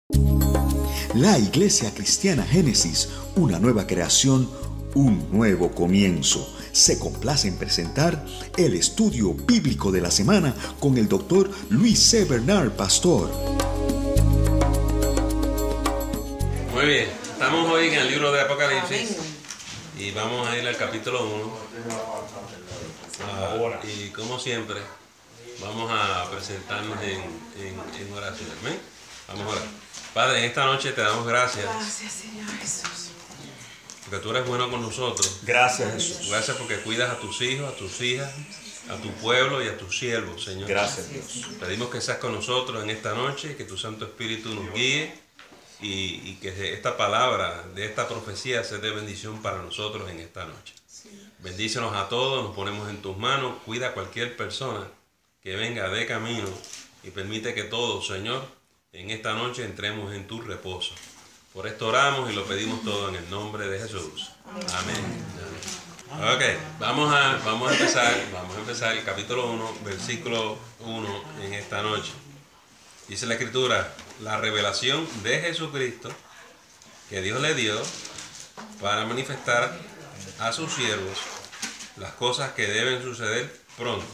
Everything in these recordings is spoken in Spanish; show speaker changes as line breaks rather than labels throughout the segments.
La Iglesia Cristiana Génesis, una nueva creación, un nuevo comienzo. Se complace en presentar el estudio bíblico de la semana con el doctor Luis C. Bernard, pastor.
Muy bien, estamos hoy en el libro de Apocalipsis y vamos a ir al capítulo 1. Y como siempre, vamos a presentarnos en oración. ¿Amén? Vamos a orar. Padre, en esta noche te damos gracias.
Gracias, Señor Jesús.
Porque tú eres bueno con nosotros.
Gracias, Jesús.
Gracias porque cuidas a tus hijos, a tus hijas, a tu pueblo y a tus siervos, Señor.
Gracias, Dios.
Pedimos que seas con nosotros en esta noche, que tu Santo Espíritu nos guíe y que esta palabra de esta profecía sea de bendición para nosotros en esta noche. Bendícenos a todos, nos ponemos en tus manos. Cuida a cualquier persona que venga de camino y permite que todos, Señor, en esta noche entremos en tu reposo. Por esto oramos y lo pedimos todo en el nombre de Jesús. Amén. Ok, vamos a empezar el capítulo 1, versículo 1 en esta noche. Dice la Escritura, la revelación de Jesucristo que Dios le dio para manifestar a sus siervos las cosas que deben suceder pronto.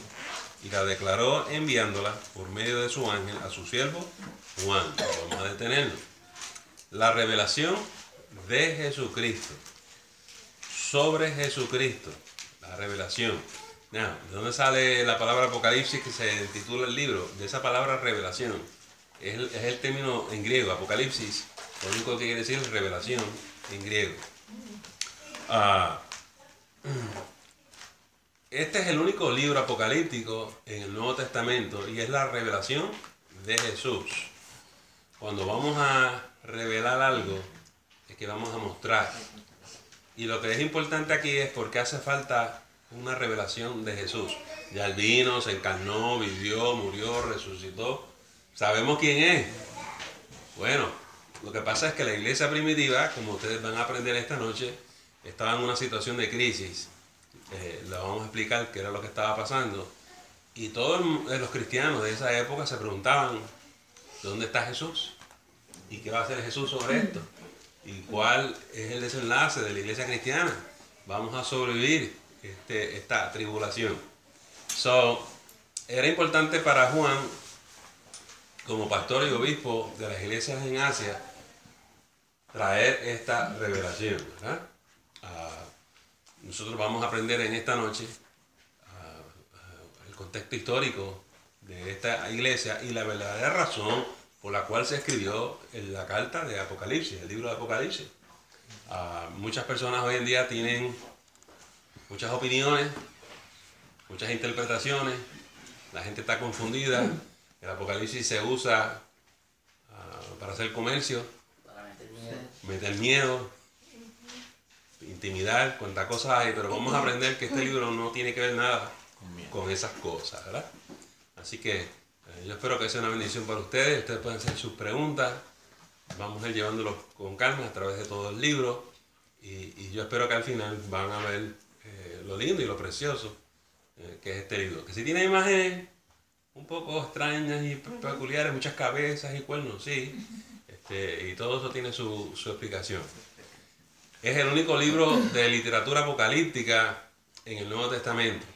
Y la declaró enviándola por medio de su ángel a su siervo Juan. Vamos a detenernos. La revelación de Jesucristo. Sobre Jesucristo. La revelación. ¿De dónde sale la palabra Apocalipsis que se titula el libro? De esa palabra revelación. Es el término en griego. Apocalipsis, lo único que quiere decir es revelación en griego. Este es el único libro apocalíptico en el Nuevo Testamento y es la revelación de Jesús. Cuando vamos a revelar algo, es que vamos a mostrar. Y lo que es importante aquí es porque hace falta una revelación de Jesús. Ya Él vino, se encarnó, vivió, murió, resucitó. ¿Sabemos quién es? Bueno, lo que pasa es que la iglesia primitiva, como ustedes van a aprender esta noche, estaba en una situación de crisis. Le vamos a explicar qué era lo que estaba pasando. Y todos los cristianos de esa época se preguntaban, ¿dónde está Jesús? ¿Y qué va a hacer Jesús sobre esto? ¿Y cuál es el desenlace de la iglesia cristiana? Vamos a sobrevivir esta tribulación. Era importante para Juan, como pastor y obispo de las iglesias en Asia, traer esta revelación, ¿verdad? Nosotros vamos a aprender en esta noche el contexto histórico de esta iglesia y la verdadera razón por la cual se escribió la carta de Apocalipsis, el libro de Apocalipsis. Muchas personas hoy en día tienen muchas opiniones, muchas interpretaciones, la gente está confundida, el Apocalipsis se usa para hacer comercio, para meter miedo, intimidar, cuántas cosas hay, pero vamos a aprender que este libro no tiene que ver nada con esas cosas, ¿verdad? Así que yo espero que sea una bendición para ustedes. Ustedes pueden hacer sus preguntas, vamos a ir llevándolos con calma a través de todo el libro y yo espero que al final van a ver lo lindo y lo precioso que es este libro, que si tiene imágenes un poco extrañas y peculiares, muchas cabezas y cuernos, sí, y todo eso tiene su explicación. Es el único libro de literatura apocalíptica en el Nuevo Testamento.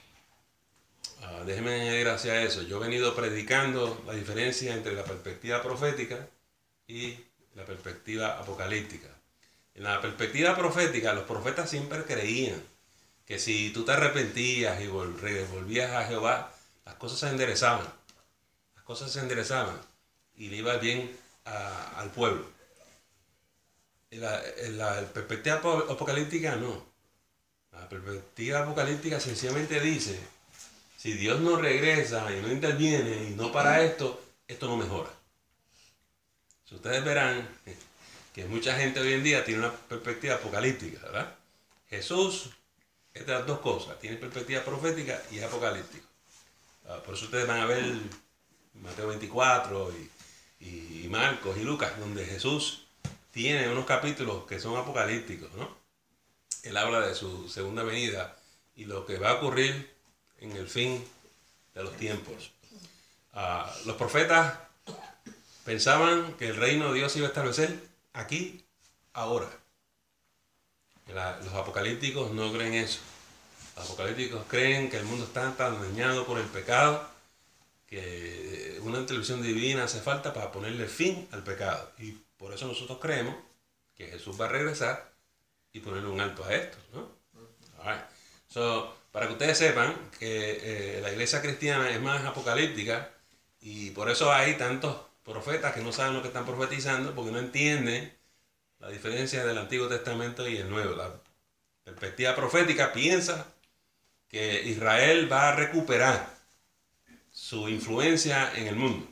Déjenme añadir hacia eso. Yo he venido predicando la diferencia entre la perspectiva profética y la perspectiva apocalíptica. En la perspectiva profética, los profetas siempre creían que si tú te arrepentías y volvías a Jehová, las cosas se enderezaban. Las cosas se enderezaban y le iba bien al pueblo. La perspectiva apocalíptica no. La perspectiva apocalíptica sencillamente dice, si Dios no regresa y no interviene y no para esto, esto no mejora. Si ustedes verán que mucha gente hoy en día tiene una perspectiva apocalíptica, ¿verdad? Jesús es de las dos cosas, tiene perspectiva profética y es apocalíptico. Por eso ustedes van a ver Mateo 24 y Marcos y Lucas, donde Jesús tiene unos capítulos que son apocalípticos, ¿no? Él habla de su segunda venida y lo que va a ocurrir en el fin de los tiempos. Los profetas pensaban que el reino de Dios se iba a establecer aquí, ahora. Los apocalípticos no creen eso. Los apocalípticos creen que el mundo está tan dañado por el pecado que una intervención divina hace falta para ponerle fin al pecado. Y por eso nosotros creemos que Jesús va a regresar y ponerle un alto a esto, ¿no? All right. So, para que ustedes sepan que la iglesia cristiana es más apocalíptica y por eso hay tantos profetas que no saben lo que están profetizando porque no entienden la diferencia del Antiguo Testamento y el Nuevo. La perspectiva profética piensa que Israel va a recuperar su influencia en el mundo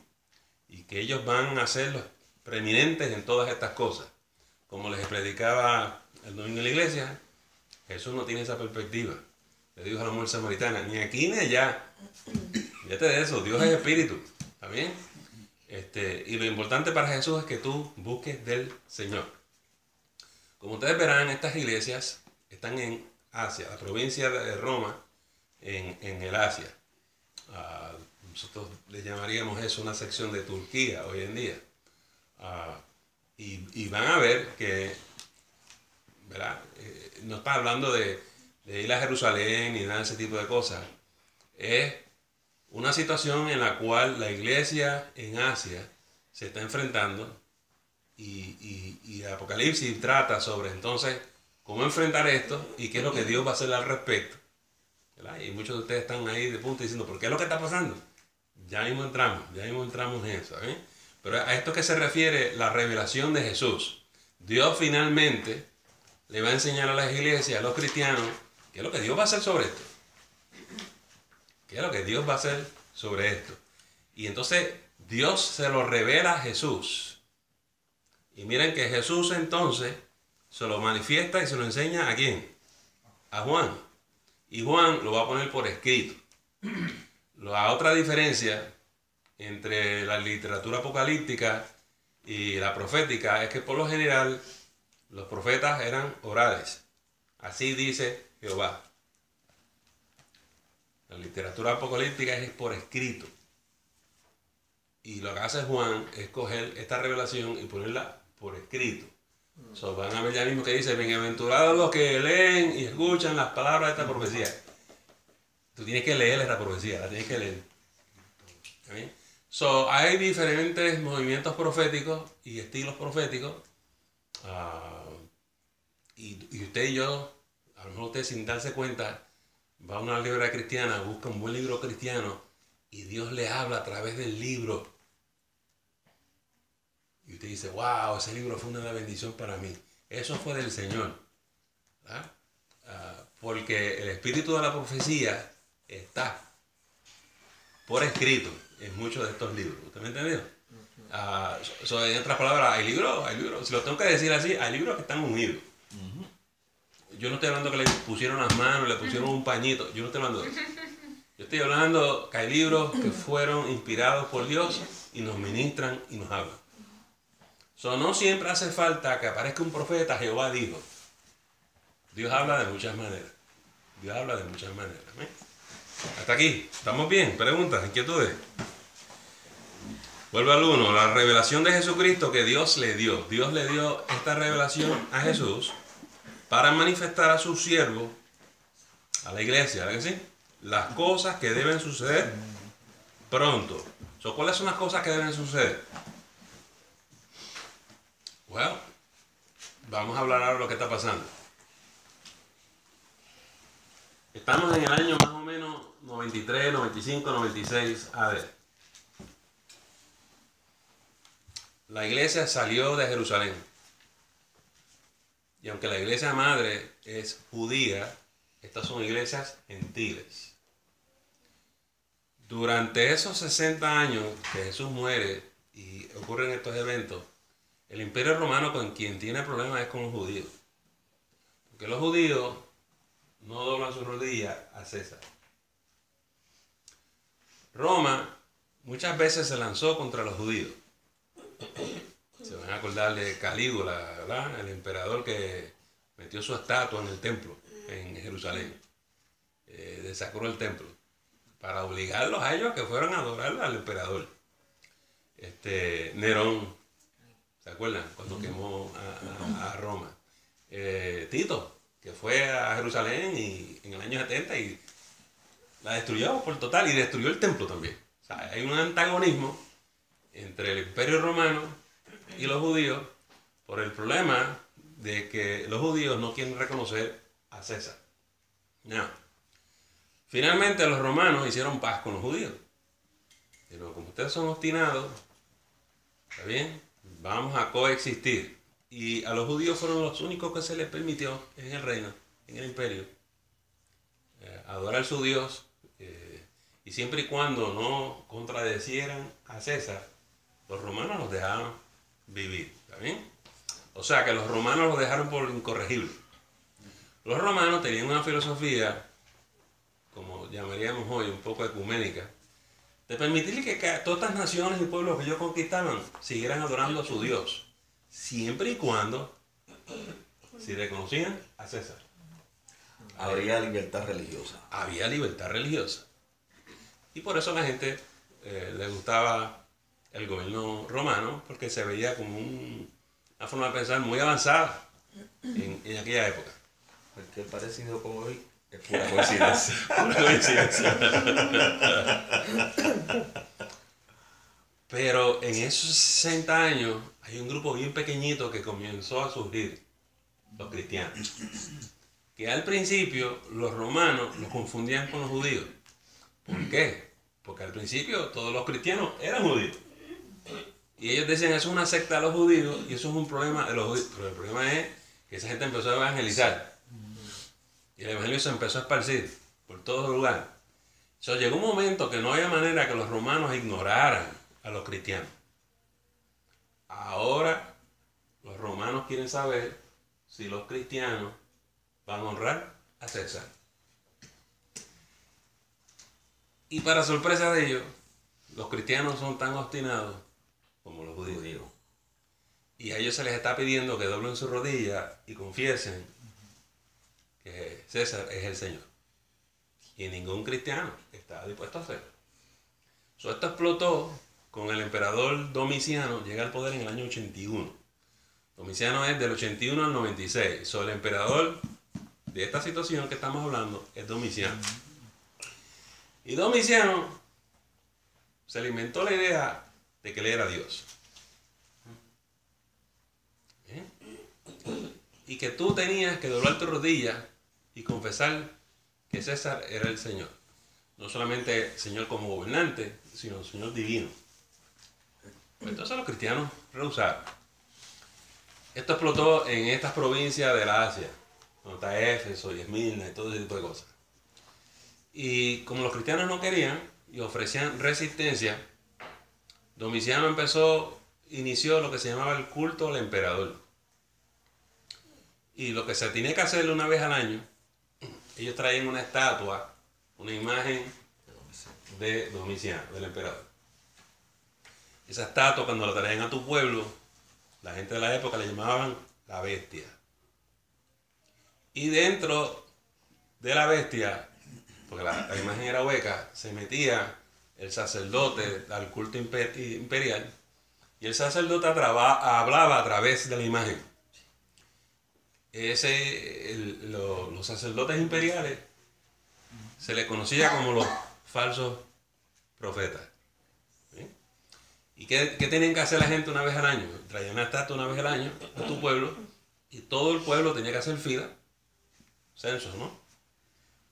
y que ellos van a ser los preeminentes en todas estas cosas. Como les predicaba el domingo en la iglesia, Jesús no tiene esa perspectiva. Le dijo a la mujer samaritana, ni aquí ni allá. Fíjate de eso, Dios es espíritu. ¿Está bien? Y lo importante para Jesús es que tú busques del Señor. Como ustedes verán, estas iglesias están en Asia, la provincia de Roma, en el Asia. Nosotros le llamaríamos eso una sección de Turquía hoy en día. Y van a ver que, ¿verdad? No está hablando de ir a Jerusalén ni nada de ese tipo de cosas. Es una situación en la cual la iglesia en Asia se está enfrentando y Apocalipsis trata sobre entonces cómo enfrentar esto y qué es lo que Dios va a hacer al respecto, ¿verdad? Y muchos de ustedes están ahí de punto diciendo, ¿por qué es lo que está pasando? Ya mismo entramos en eso, ¿eh? Pero a esto que se refiere la revelación de Jesús. Dios finalmente le va a enseñar a las iglesias, a los cristianos, qué es lo que Dios va a hacer sobre esto. ¿Qué es lo que Dios va a hacer sobre esto? Y entonces Dios se lo revela a Jesús. Y miren que Jesús entonces se lo manifiesta y se lo enseña ¿a quién? A Juan. Y Juan lo va a poner por escrito. La otra diferencia entre la literatura apocalíptica y la profética es que por lo general los profetas eran orales. Así dice Jehová. La literatura apocalíptica es por escrito. Y lo que hace Juan es coger esta revelación y ponerla por escrito. So, van a ver ya mismo que dice, bienaventurados los que leen y escuchan las palabras de esta profecía. Tú tienes que leer esta profecía, la tienes que leer. ¿Sí? So, hay diferentes movimientos proféticos y estilos proféticos. Y usted y yo, a lo mejor usted sin darse cuenta, va a una librería cristiana, busca un buen libro cristiano y Dios le habla a través del libro. Y usted dice, wow, ese libro fue una bendición para mí. Eso fue del Señor. Porque el espíritu de la profecía está por escrito en muchos de estos libros. ¿Usted me entendió? En otras palabras, hay libros. Si lo tengo que decir así, hay libros que están unidos. Yo no estoy hablando que le pusieron las manos, le pusieron un pañito. Yo no estoy hablando de eso. Yo estoy hablando que hay libros que fueron inspirados por Dios y nos ministran y nos hablan. No siempre hace falta que aparezca un profeta, Jehová dijo. Dios habla de muchas maneras. ¿Eh? Hasta aquí. ¿Estamos bien? ¿Preguntas? ¿Inquietudes? Vuelvo al 1. La revelación de Jesucristo que Dios le dio. Dios le dio esta revelación a Jesús para manifestar a su siervo, a la iglesia, ¿verdad que sí? Las cosas que deben suceder pronto. ¿Cuáles son las cosas que deben suceder? Bueno, vamos a hablar ahora de lo que está pasando. Estamos en el año más o menos 93, 95, 96 AD. La iglesia salió de Jerusalén. Y aunque la iglesia madre es judía, estas son iglesias gentiles. Durante esos 60 años que Jesús muere y ocurren estos eventos, el Imperio Romano con quien tiene problemas es con los judíos. Porque los judíos no doblan su rodilla a César. Roma muchas veces se lanzó contra los judíos. Se van a acordar de Calígula, ¿verdad? El emperador que metió su estatua en el templo en Jerusalén. Desacró el templo para obligarlos a ellos a que fueran a adorar al emperador. Nerón, ¿se acuerdan? Cuando quemó a Roma. Tito, que fue a Jerusalén en el año 70 y la destruyó por total y destruyó el templo también. O sea, hay un antagonismo entre el Imperio Romano y los judíos por el problema de que los judíos no quieren reconocer a César. No. Finalmente los romanos hicieron paz con los judíos. Pero como ustedes son obstinados, ¿está bien? Vamos a coexistir. Y a los judíos fueron los únicos que se les permitió en el reino, en el imperio, adorar a su Dios. Y siempre y cuando no contradecieran a César, los romanos los dejaban vivir. ¿Está bien? O sea que los romanos los dejaron por incorregible. Los romanos tenían una filosofía, como llamaríamos hoy, un poco ecuménica, de permitirle que todas estas naciones y pueblos que ellos conquistaban siguieran adorando a su Dios, siempre y cuando si reconocían a César.
Habría libertad religiosa.
Había libertad religiosa. Y por eso a la gente le gustaba el gobierno romano, porque se veía como una forma de pensar muy avanzada en aquella época.
Cualquier parecido con hoy es pura coincidencia.
Pura coincidencia. Pero en esos 60 años hay un grupo bien pequeñito que comenzó a surgir, los cristianos. Que al principio los romanos los confundían con los judíos. ¿Por qué? Porque al principio todos los cristianos eran judíos. Y ellos decían, eso es una secta de los judíos y eso es un problema de los judíos. Pero el problema es que esa gente empezó a evangelizar. Y el evangelio se empezó a esparcir por todo lugar. Llegó un momento que no había manera que los romanos ignoraran a los cristianos. Ahora los romanos quieren saber si los cristianos van a honrar a César. Y para sorpresa de ellos, los cristianos son tan obstinados como los judíos. Y a ellos se les está pidiendo que doblen su rodilla y confiesen que César es el Señor. Y ningún cristiano está dispuesto a hacerlo. Esto explotó con el emperador Domiciano, llega al poder en el año 81. Domiciano es del 81 al 96. El emperador de esta situación que estamos hablando es Domiciano. Y Domiciano se le inventó la idea de que él era Dios. Y que tú tenías que doblar tu rodilla y confesar que César era el Señor. No solamente Señor como gobernante, sino Señor divino. Entonces los cristianos rehusaron. Esto explotó en estas provincias de la Asia, donde está Éfeso y Esmirna y todo ese tipo de cosas. Y como los cristianos no querían y ofrecían resistencia, Domiciano inició lo que se llamaba el culto al emperador. Y lo que se tenía que hacer una vez al año, ellos traían una estatua, una imagen de Domiciano, del emperador. Esa estatua, cuando la traían a tu pueblo, la gente de la época le llamaban la bestia. Y dentro de la bestia, porque la imagen era hueca, se metía el sacerdote al culto imperial y el sacerdote hablaba a través de la imagen. Los sacerdotes imperiales se les conocía como los falsos profetas. ¿Sí? ¿Y qué tenían que hacer la gente una vez al año? Traían una estatua una vez al año a tu pueblo y todo el pueblo tenía que hacer fila, censos, ¿no?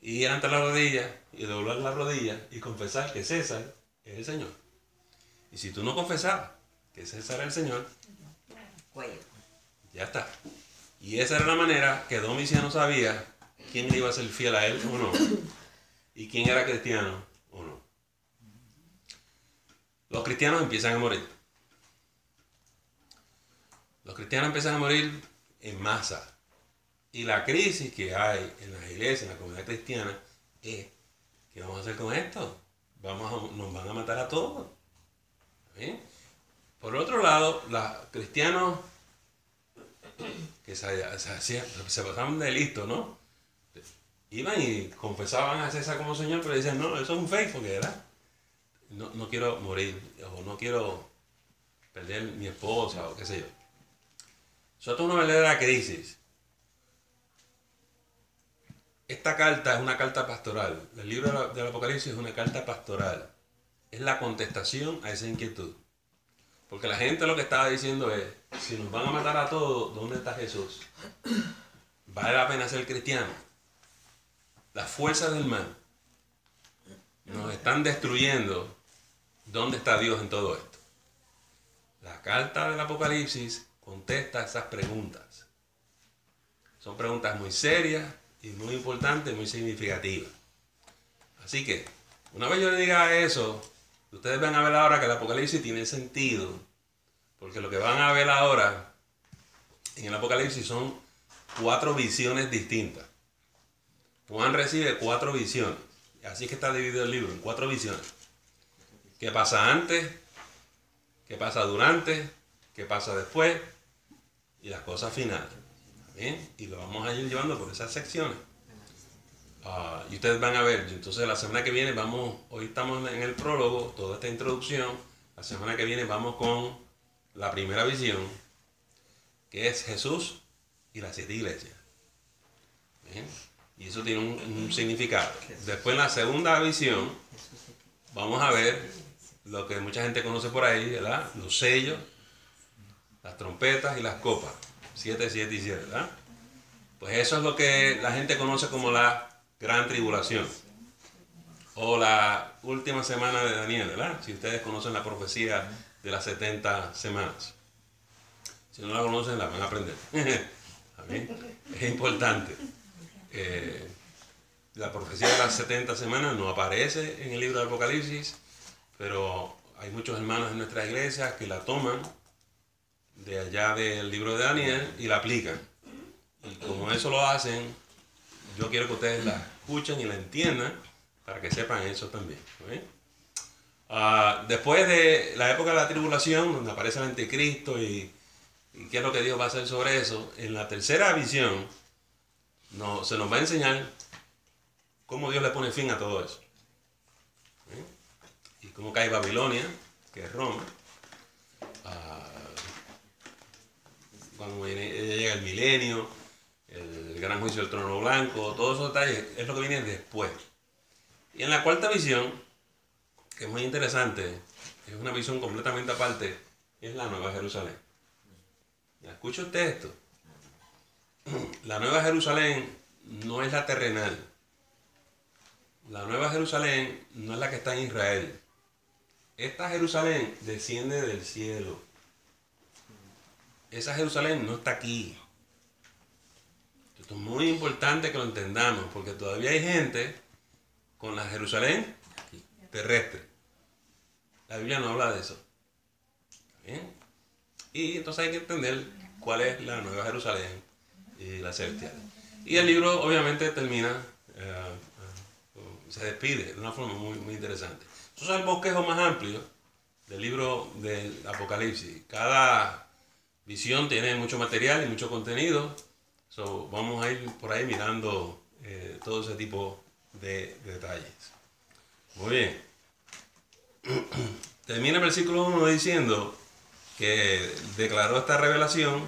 Y ir ante la rodilla y doblar la rodilla y confesar que César es el Señor. Y si tú no confesabas que César es el Señor, ya está. Y esa era la manera que Domiciano sabía quién le iba a ser fiel a él o no. Y quién era cristiano o no. Los cristianos empiezan a morir. Los cristianos empiezan a morir en masa. Y la crisis que hay en las iglesias, en la comunidad cristiana, es, ¿qué vamos a hacer con esto? Nos van a matar a todos. ¿Sí? Por otro lado, los cristianos que se pasaban de listo, ¿no? Iban y confesaban a César como Señor, pero decían, no, eso es un fake, porque ¿verdad? No quiero morir, o no quiero perder mi esposa o qué sé yo. Eso es una verdadera crisis. Esta carta es una carta pastoral. El libro del Apocalipsis es una carta pastoral. Es la contestación a esa inquietud. Porque la gente lo que estaba diciendo es, si nos van a matar a todos, ¿dónde está Jesús? ¿Vale la pena ser cristiano? Las fuerzas del mal nos están destruyendo. ¿Dónde está Dios en todo esto? La carta del Apocalipsis contesta esas preguntas. Son preguntas muy serias y muy importantes, muy significativas. Así que, una vez yo le diga eso, ustedes van a ver ahora que el Apocalipsis tiene sentido, porque lo que van a ver ahora en el Apocalipsis son 4 visiones distintas. Juan recibe 4 visiones, así que está dividido el libro en 4 visiones. ¿Qué pasa antes? ¿Qué pasa durante? ¿Qué pasa después? Y las cosas finales. ¿Bien? Y lo vamos a ir llevando por esas secciones. Y ustedes van a ver, entonces la semana que viene hoy estamos en el prólogo, toda esta introducción. La semana que viene vamos con la primera visión, que es Jesús y las 7 iglesias. ¿Bien? Y eso tiene un significado. Después en la segunda visión vamos a ver lo que mucha gente conoce por ahí, ¿verdad? Los sellos, las trompetas y las copas. 7, 7 y 7, ¿verdad? Pues eso es lo que la gente conoce como la gran tribulación. O la última semana de Daniel, ¿verdad? Si ustedes conocen la profecía de las 70 semanas. Si no la conocen, la van a aprender. ¿Amén? Es importante. La profecía de las 70 semanas no aparece en el libro de Apocalipsis, pero hay muchos hermanos en nuestra iglesia que la toman de allá del libro de Daniel y la aplican. Y como eso lo hacen, yo quiero que ustedes la escuchen y la entiendan para que sepan eso también. ¿Okay? Después de la época de la tribulación, donde aparece el anticristo y qué es lo que Dios va a hacer sobre eso, en la tercera visión se nos va a enseñar cómo Dios le pone fin a todo eso. Y cómo cae Babilonia, que es Roma. Cuando llega el milenio, el gran juicio del trono blanco, todos esos detalles es lo que viene después. Y en la cuarta visión, que es muy interesante, es una visión completamente aparte, es la Nueva Jerusalén. ¿Escucha usted esto? La Nueva Jerusalén no es la terrenal. La Nueva Jerusalén no es la que está en Israel. Esta Jerusalén desciende del cielo. Esa Jerusalén no está aquí. Esto es muy importante que lo entendamos, porque todavía hay gente con la Jerusalén terrestre. La Biblia no habla de eso. ¿Bien? Y entonces hay que entender cuál es la Nueva Jerusalén y la celestial. Y el libro obviamente termina, se despide de una forma muy, muy interesante. Eso es el bosquejo más amplio del libro del Apocalipsis. Cada visión tiene mucho material y mucho contenido. Vamos a ir por ahí mirando todo ese tipo de detalles. Muy bien. Termina el versículo 1 diciendo que declaró esta revelación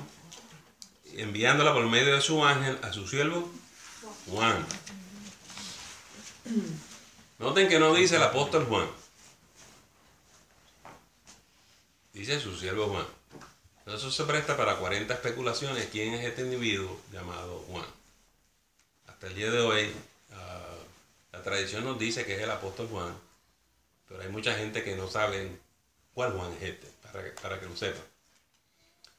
enviándola por medio de su ángel a su siervo Juan. Noten que no dice el apóstol Juan. Dice su siervo Juan. Eso se presta para 40 especulaciones. ¿Quién es este individuo llamado Juan? Hasta el día de hoy, la tradición nos dice que es el apóstol Juan, pero hay mucha gente que no sabe cuál Juan es este, para que lo sepan.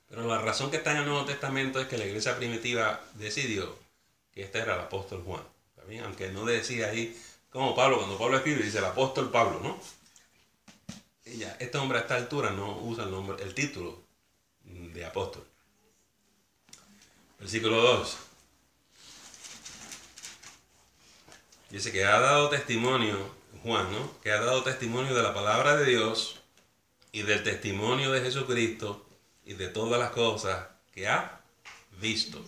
Pero la razón que está en el Nuevo Testamento es que la iglesia primitiva decidió que este era el apóstol Juan. ¿Está bien? Aunque no decía ahí, como Pablo, cuando Pablo escribe, dice el apóstol Pablo, ¿no? Y ya, este hombre a esta altura no usa el título de apóstol. Versículo 2. Dice que ha dado testimonio, Juan, ¿no? Que ha dado testimonio de la palabra de Dios y del testimonio de Jesucristo y de todas las cosas que ha visto.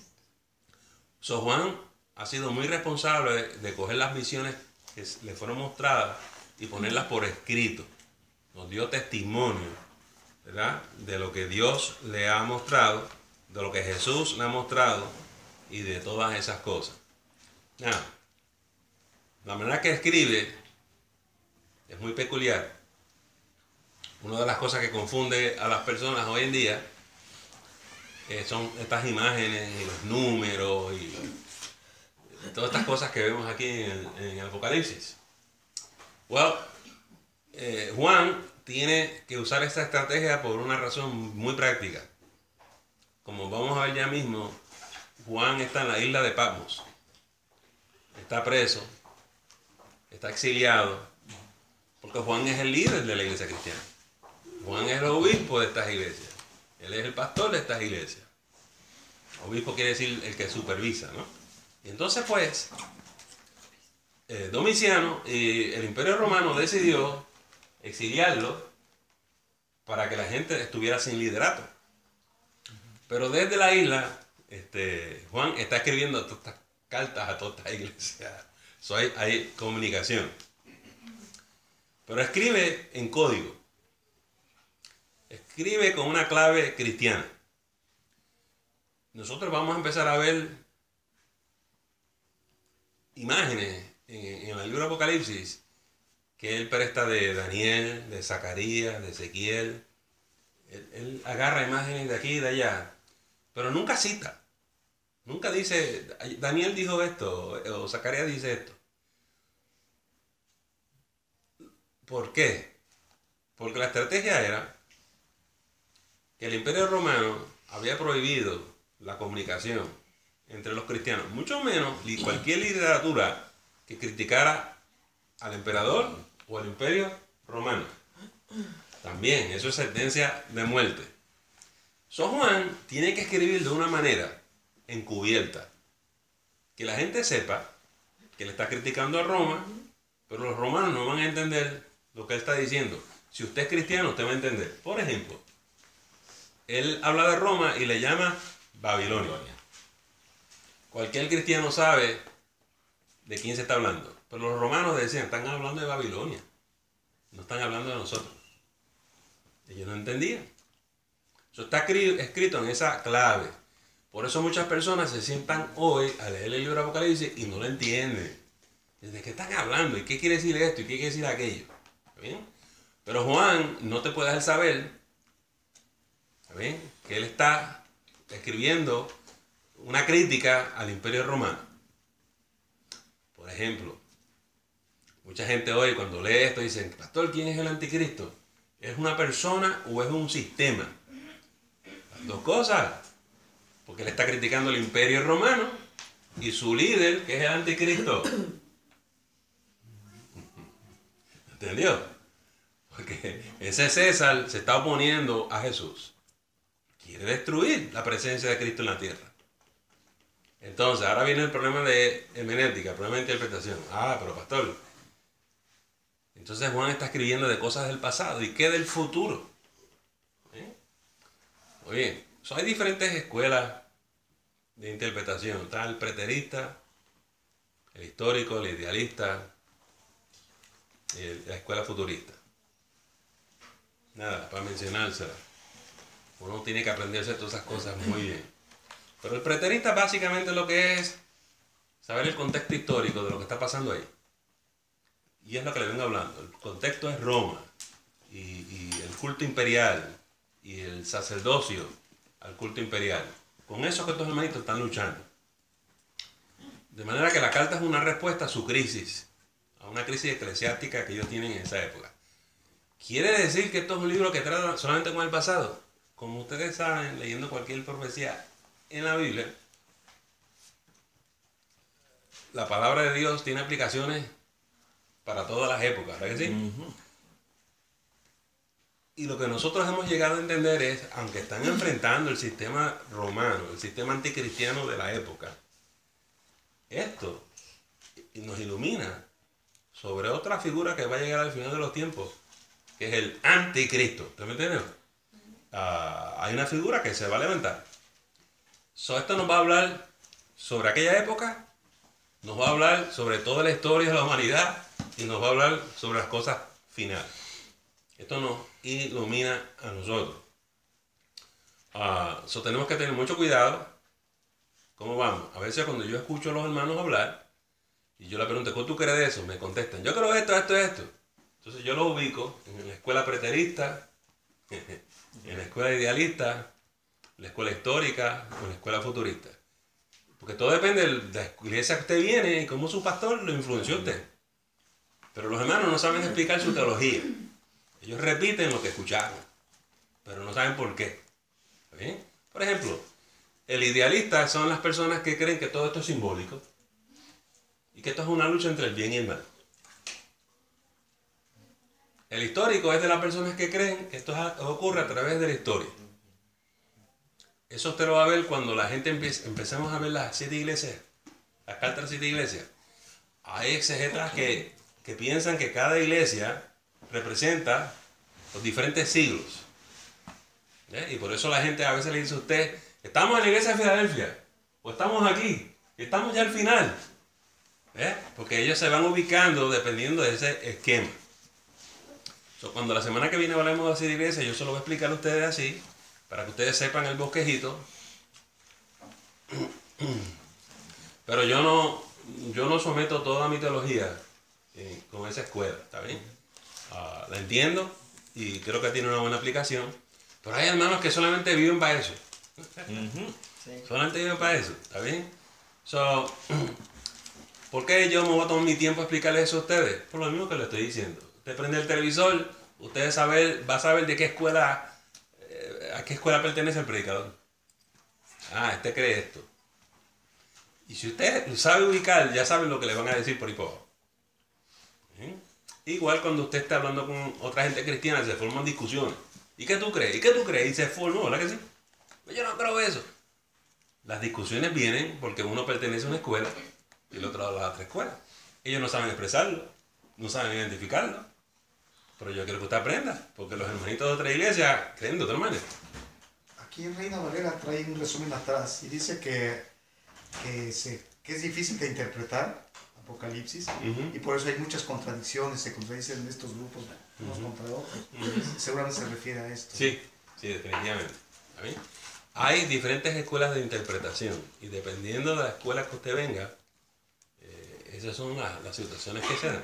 Juan ha sido muy responsable de coger las visiones que le fueron mostradas y ponerlas por escrito. Nos dio testimonio ¿verdad?, de lo que Dios le ha mostrado, de lo que Jesús le ha mostrado y de todas esas cosas. Now, la manera que escribe es muy peculiar. Una de las cosas que confunde a las personas hoy en día son estas imágenes y los números y todas estas cosas que vemos aquí en Apocalipsis. Juan tiene que usar esta estrategia por una razón muy práctica. Como vamos a ver ya mismo, Juan está en la isla de Patmos. Está preso, está exiliado, porque Juan es el líder de la iglesia cristiana. Juan es el obispo de estas iglesias. Él es el pastor de estas iglesias. Obispo quiere decir el que supervisa, ¿no? Y entonces, pues, Domiciano y el Imperio Romano decidió exiliarlo para que la gente estuviera sin liderato. Pero desde la isla, Juan está escribiendo todas estas cartas a todas estas iglesias. Hay comunicación. Pero escribe en código. Escribe con una clave cristiana. Nosotros vamos a empezar a ver imágenes en el libro de Apocalipsis que él presta de Daniel, de Zacarías, de Ezequiel. Él agarra imágenes de aquí y de allá, pero nunca cita. Nunca dice, Daniel dijo esto, o Zacarías dice esto. ¿Por qué? Porque la estrategia era que el Imperio Romano había prohibido la comunicación entre los cristianos, mucho menos cualquier literatura que criticara al emperador o al Imperio Romano. También, eso es sentencia de muerte. Juan tiene que escribir de una manera encubierta, que la gente sepa que le está criticando a Roma, pero los romanos no van a entender lo que él está diciendo. Si usted es cristiano, usted va a entender. Por ejemplo, él habla de Roma y le llama Babilonia. Cualquier cristiano sabe de quién se está hablando. Pero los romanos decían, están hablando de Babilonia. No están hablando de nosotros. Ellos no entendían. Eso está escrito en esa clave. Por eso muchas personas se sientan hoy a leer el libro de Apocalipsis y no lo entienden. ¿De qué están hablando? ¿Y qué quiere decir esto? ¿Y qué quiere decir aquello? ¿Está bien? Pero Juan no te puede dejar saber, ¿está bien?, que él está escribiendo una crítica al Imperio Romano. Por ejemplo, mucha gente hoy cuando lee esto dicen, pastor, ¿quién es el anticristo? ¿Es una persona o es un sistema? Las dos cosas. Porque él está criticando el Imperio Romano y su líder, que es el anticristo. ¿Entendió? Porque ese César se está oponiendo a Jesús. Quiere destruir la presencia de Cristo en la tierra. Entonces, ahora viene el problema de hermenéutica, el problema de interpretación. Pero pastor, entonces Juan está escribiendo de cosas del pasado. ¿Y qué del futuro? Oye, hay diferentes escuelas de interpretación. Está el preterista, el histórico, el idealista y la escuela futurista. Nada, para mencionársela. Uno tiene que aprenderse todas esas cosas muy bien. Pero el preterista básicamente lo que es saber el contexto histórico de lo que está pasando ahí. Y es lo que le vengo hablando. El contexto es Roma y el culto imperial y el sacerdocio al culto imperial. Con eso que estos hermanitos están luchando. De manera que la carta es una respuesta a su crisis, a una crisis eclesiástica que ellos tienen en esa época. ¿Quiere decir que esto es un libro que trata solamente con el pasado? Como ustedes saben, leyendo cualquier profecía en la Biblia, la palabra de Dios tiene aplicaciones para todas las épocas, ¿verdad que sí? Uh-huh. Y lo que nosotros hemos llegado a entender es, aunque están enfrentando el sistema romano, el sistema anticristiano de la época, esto nos ilumina sobre otra figura que va a llegar al final de los tiempos, que es el anticristo. ¿Usted me entiende? Hay una figura que se va a levantar. Esto nos va a hablar sobre aquella época, nos va a hablar sobre toda la historia de la humanidad y nos va a hablar sobre las cosas finales. Esto nos ilumina a nosotros. Tenemos que tener mucho cuidado. ¿Cómo vamos? A veces cuando yo escucho a los hermanos hablar y yo le pregunto, ¿qué tú crees de eso? Me contestan, yo creo esto. Entonces yo lo ubico en la escuela preterista, en la escuela idealista, en la escuela histórica o en la escuela futurista. Porque todo depende de la iglesia que usted viene y cómo su pastor lo influenció a usted. Pero los hermanos no saben explicar su teología. Ellos repiten lo que escucharon, pero no saben por qué. ¿Está bien? Por ejemplo, el idealista son las personas que creen que todo esto es simbólico y que esto es una lucha entre el bien y el mal. El histórico es de las personas que creen que esto ocurre a través de la historia. Eso usted lo va a ver cuando la gente empezamos a ver las 7 iglesias, las cartas de las 7 iglesias. Hay exegetas que piensan que cada iglesia representa los diferentes siglos. Y por eso la gente a veces le dice a usted, estamos en la iglesia de Filadelfia, o estamos aquí, estamos ya al final. Porque ellos se van ubicando dependiendo de ese esquema. Cuando la semana que viene hablemos de las 7 iglesias, yo se lo voy a explicar a ustedes así, para que ustedes sepan el bosquejito. Pero yo no someto toda mi teología con esa escuela, ¿está bien? La entiendo y creo que tiene una buena aplicación, pero hay hermanos que solamente viven para eso. Solamente viven para eso, ¿está bien? ¿Por qué yo me voy a tomar mi tiempo a explicarles eso a ustedes? Por lo mismo que les estoy diciendo. Usted prende el televisor, usted va a saber de qué escuela, a qué escuela pertenece el predicador. Este cree esto. Y si usted sabe ubicar, ya saben lo que le van a decir por ahí por abajo. Igual cuando usted está hablando con otra gente cristiana, se forman discusiones. ¿Y qué tú crees? ¿Y qué tú crees? Y se formó, ¿verdad que sí? Pues yo no creo eso. Las discusiones vienen porque uno pertenece a una escuela y el otro a la otra escuela. Ellos no saben expresarlo, no saben identificarlo. Pero yo quiero que usted aprenda, porque los hermanitos de otra iglesia creen de otra manera.
Aquí en Reina Valera trae un resumen atrás y dice que es difícil de interpretar Apocalipsis y por eso hay muchas contradicciones, se contradicen estos grupos unos contra otros. Seguramente se refiere a esto.
Sí, definitivamente. ¿Está bien? Hay diferentes escuelas de interpretación y dependiendo de la escuela que usted venga, esas son las situaciones que se dan.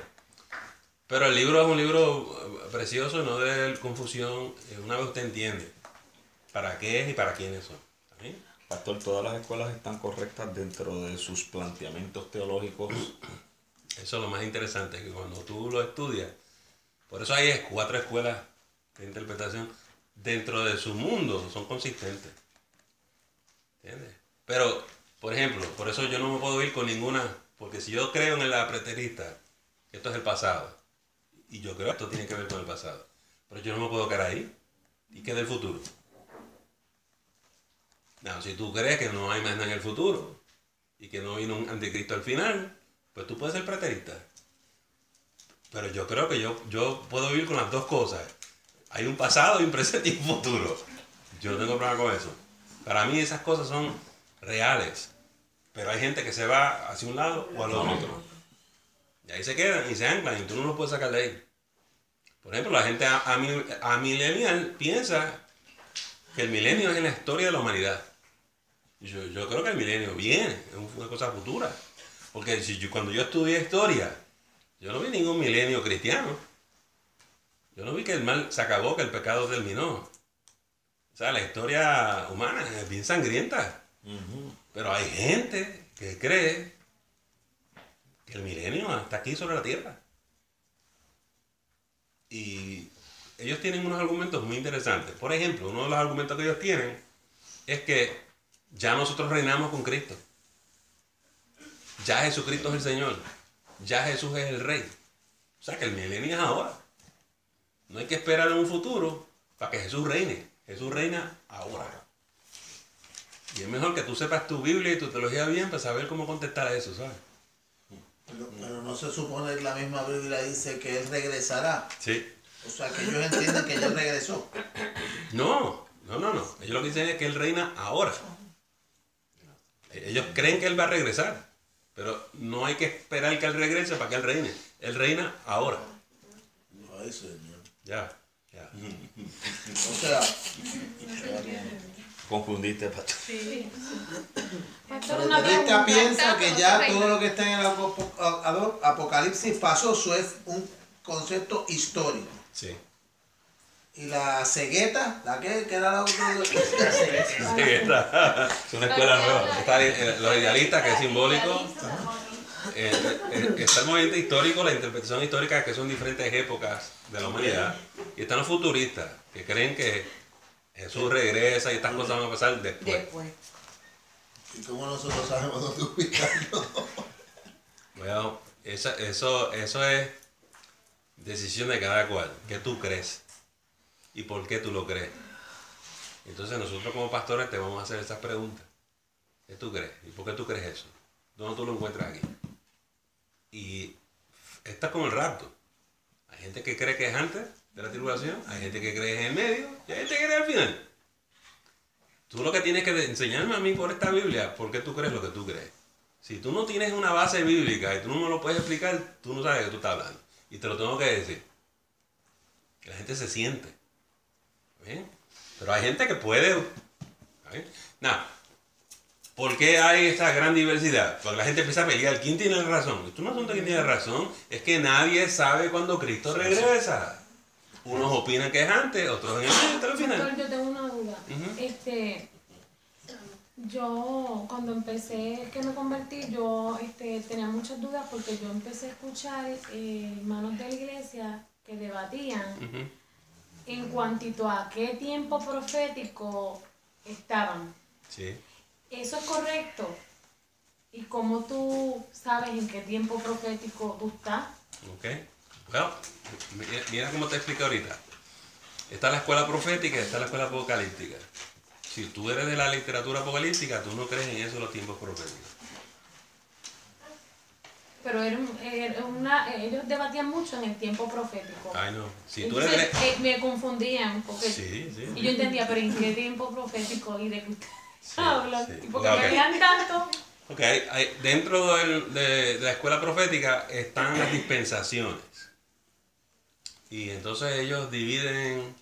Pero el libro es un libro precioso, no de confusión. Una vez usted entiende para qué es y para quiénes son. ¿Está bien?
Pastor, todas las escuelas están correctas dentro de sus planteamientos teológicos.
Eso es lo más interesante, que cuando tú lo estudias, por eso hay 4 escuelas de interpretación, dentro de su mundo son consistentes. ¿Entiendes? Pero, por ejemplo, por eso yo no me puedo ir con ninguna, porque si yo creo en la preterista, que esto es el pasado, y yo creo que esto tiene que ver con el pasado, pero yo no me puedo quedar ahí, y que del futuro. No, si tú crees que no hay más nada en el futuro, y que no vino un anticristo al final, pues tú puedes ser preterista. Pero yo creo que yo puedo vivir con las dos cosas. Hay un pasado y un presente y un futuro. Yo no tengo problema con eso. Para mí esas cosas son reales. Pero hay gente que se va hacia un lado o al otro. Y ahí se quedan y se anclan y tú no los puedes sacar de ahí. Por ejemplo, la gente amilenial piensa que el milenio es en la historia de la humanidad. Yo creo que el milenio viene, es una cosa futura. Porque cuando yo estudié historia, yo no vi ningún milenio cristiano. Yo no vi que el mal se acabó, que el pecado terminó. O sea, la historia humana es bien sangrienta. Pero hay gente que cree que el milenio está aquí sobre la tierra. Y ellos tienen unos argumentos muy interesantes. Por ejemplo, uno de los argumentos que ellos tienen es que ya nosotros reinamos con Cristo. Ya Jesucristo es el Señor. Ya Jesús es el Rey. O sea que el milenio es ahora. No hay que esperar en un futuro para que Jesús reine. Jesús reina ahora. Y es mejor que tú sepas tu Biblia y tu teología bien para saber cómo contestar a eso, ¿sabes?
Pero no se supone que la misma Biblia dice que Él regresará.
Sí.
O sea, que ellos entienden que Él regresó.
No. Ellos lo que dicen es que Él reina ahora. Ellos creen que Él va a regresar. Pero no hay que esperar que Él regrese para que Él reine. Él reina ahora.
Ay, Señor.
Ya. Ya.
O sea,
Confundiste, pastor.
Sí. Pastor,
pero
una
Teresa
pregunta.
piensa que ya
Reina.
todo lo que está en el Apocalipsis pasó, eso es un concepto histórico.
Sí.
Y la cegueta, ¿la qué? ¿Qué era la otra?
Sí, es una escuela nueva. Está los idealistas, que es simbólico. Está el movimiento histórico, la interpretación histórica, que son diferentes épocas de la humanidad. Y están los futuristas, que creen que Jesús regresa y estas cosas van a pasar después.
¿Y cómo nosotros sabemos dónde ubicarlo?
Bueno, eso es decisión de cada cual. ¿Qué tú crees? ¿Y por qué tú lo crees? Entonces nosotros como pastores te vamos a hacer esas preguntas. ¿Qué tú crees? ¿Y por qué tú crees eso? ¿Dónde tú lo encuentras aquí? Y está como el rapto. Hay gente que cree que es antes de la tribulación, hay gente que cree en el medio y hay gente que cree al final. Tú lo que tienes que enseñarme a mí por esta Biblia, ¿por qué tú crees lo que tú crees? Si tú no tienes una base bíblica y tú no me lo puedes explicar, tú no sabes de qué tú estás hablando. Y te lo tengo que decir. Que la gente se siente. ¿Bien? Pero hay gente que puede. Nada. ¿Por qué hay esta gran diversidad? Porque la gente empieza a pelear. ¿Quién tiene la razón? Esto no es un asunto de quién tiene razón. Es que nadie sabe cuándo Cristo regresa. Unos opinan que es antes, otros en el medio, hasta el final.
Doctor, yo tengo una duda. Yo cuando empecé que me convertí, yo tenía muchas dudas porque yo empecé a escuchar hermanos de la iglesia que debatían en cuantito a qué tiempo profético estaban.
Sí.
¿Eso es correcto? ¿Y cómo tú sabes en qué tiempo profético tú estás?
Ok. Bueno, mira cómo te explico ahorita. Está la escuela profética y está la escuela apocalíptica. Si tú eres de la literatura apocalíptica, tú no crees en eso de los tiempos proféticos.
Pero ellos debatían mucho en el tiempo profético.
Ay, no. Si tú
Entonces,
eres
me confundían porque
Sí.
y yo entendía, pero ¿en qué tiempo profético y de qué ustedes hablan?
sí.
Y porque
Ok.
me veían tanto.
Ok, dentro de la escuela profética están las dispensaciones. Y entonces ellos dividen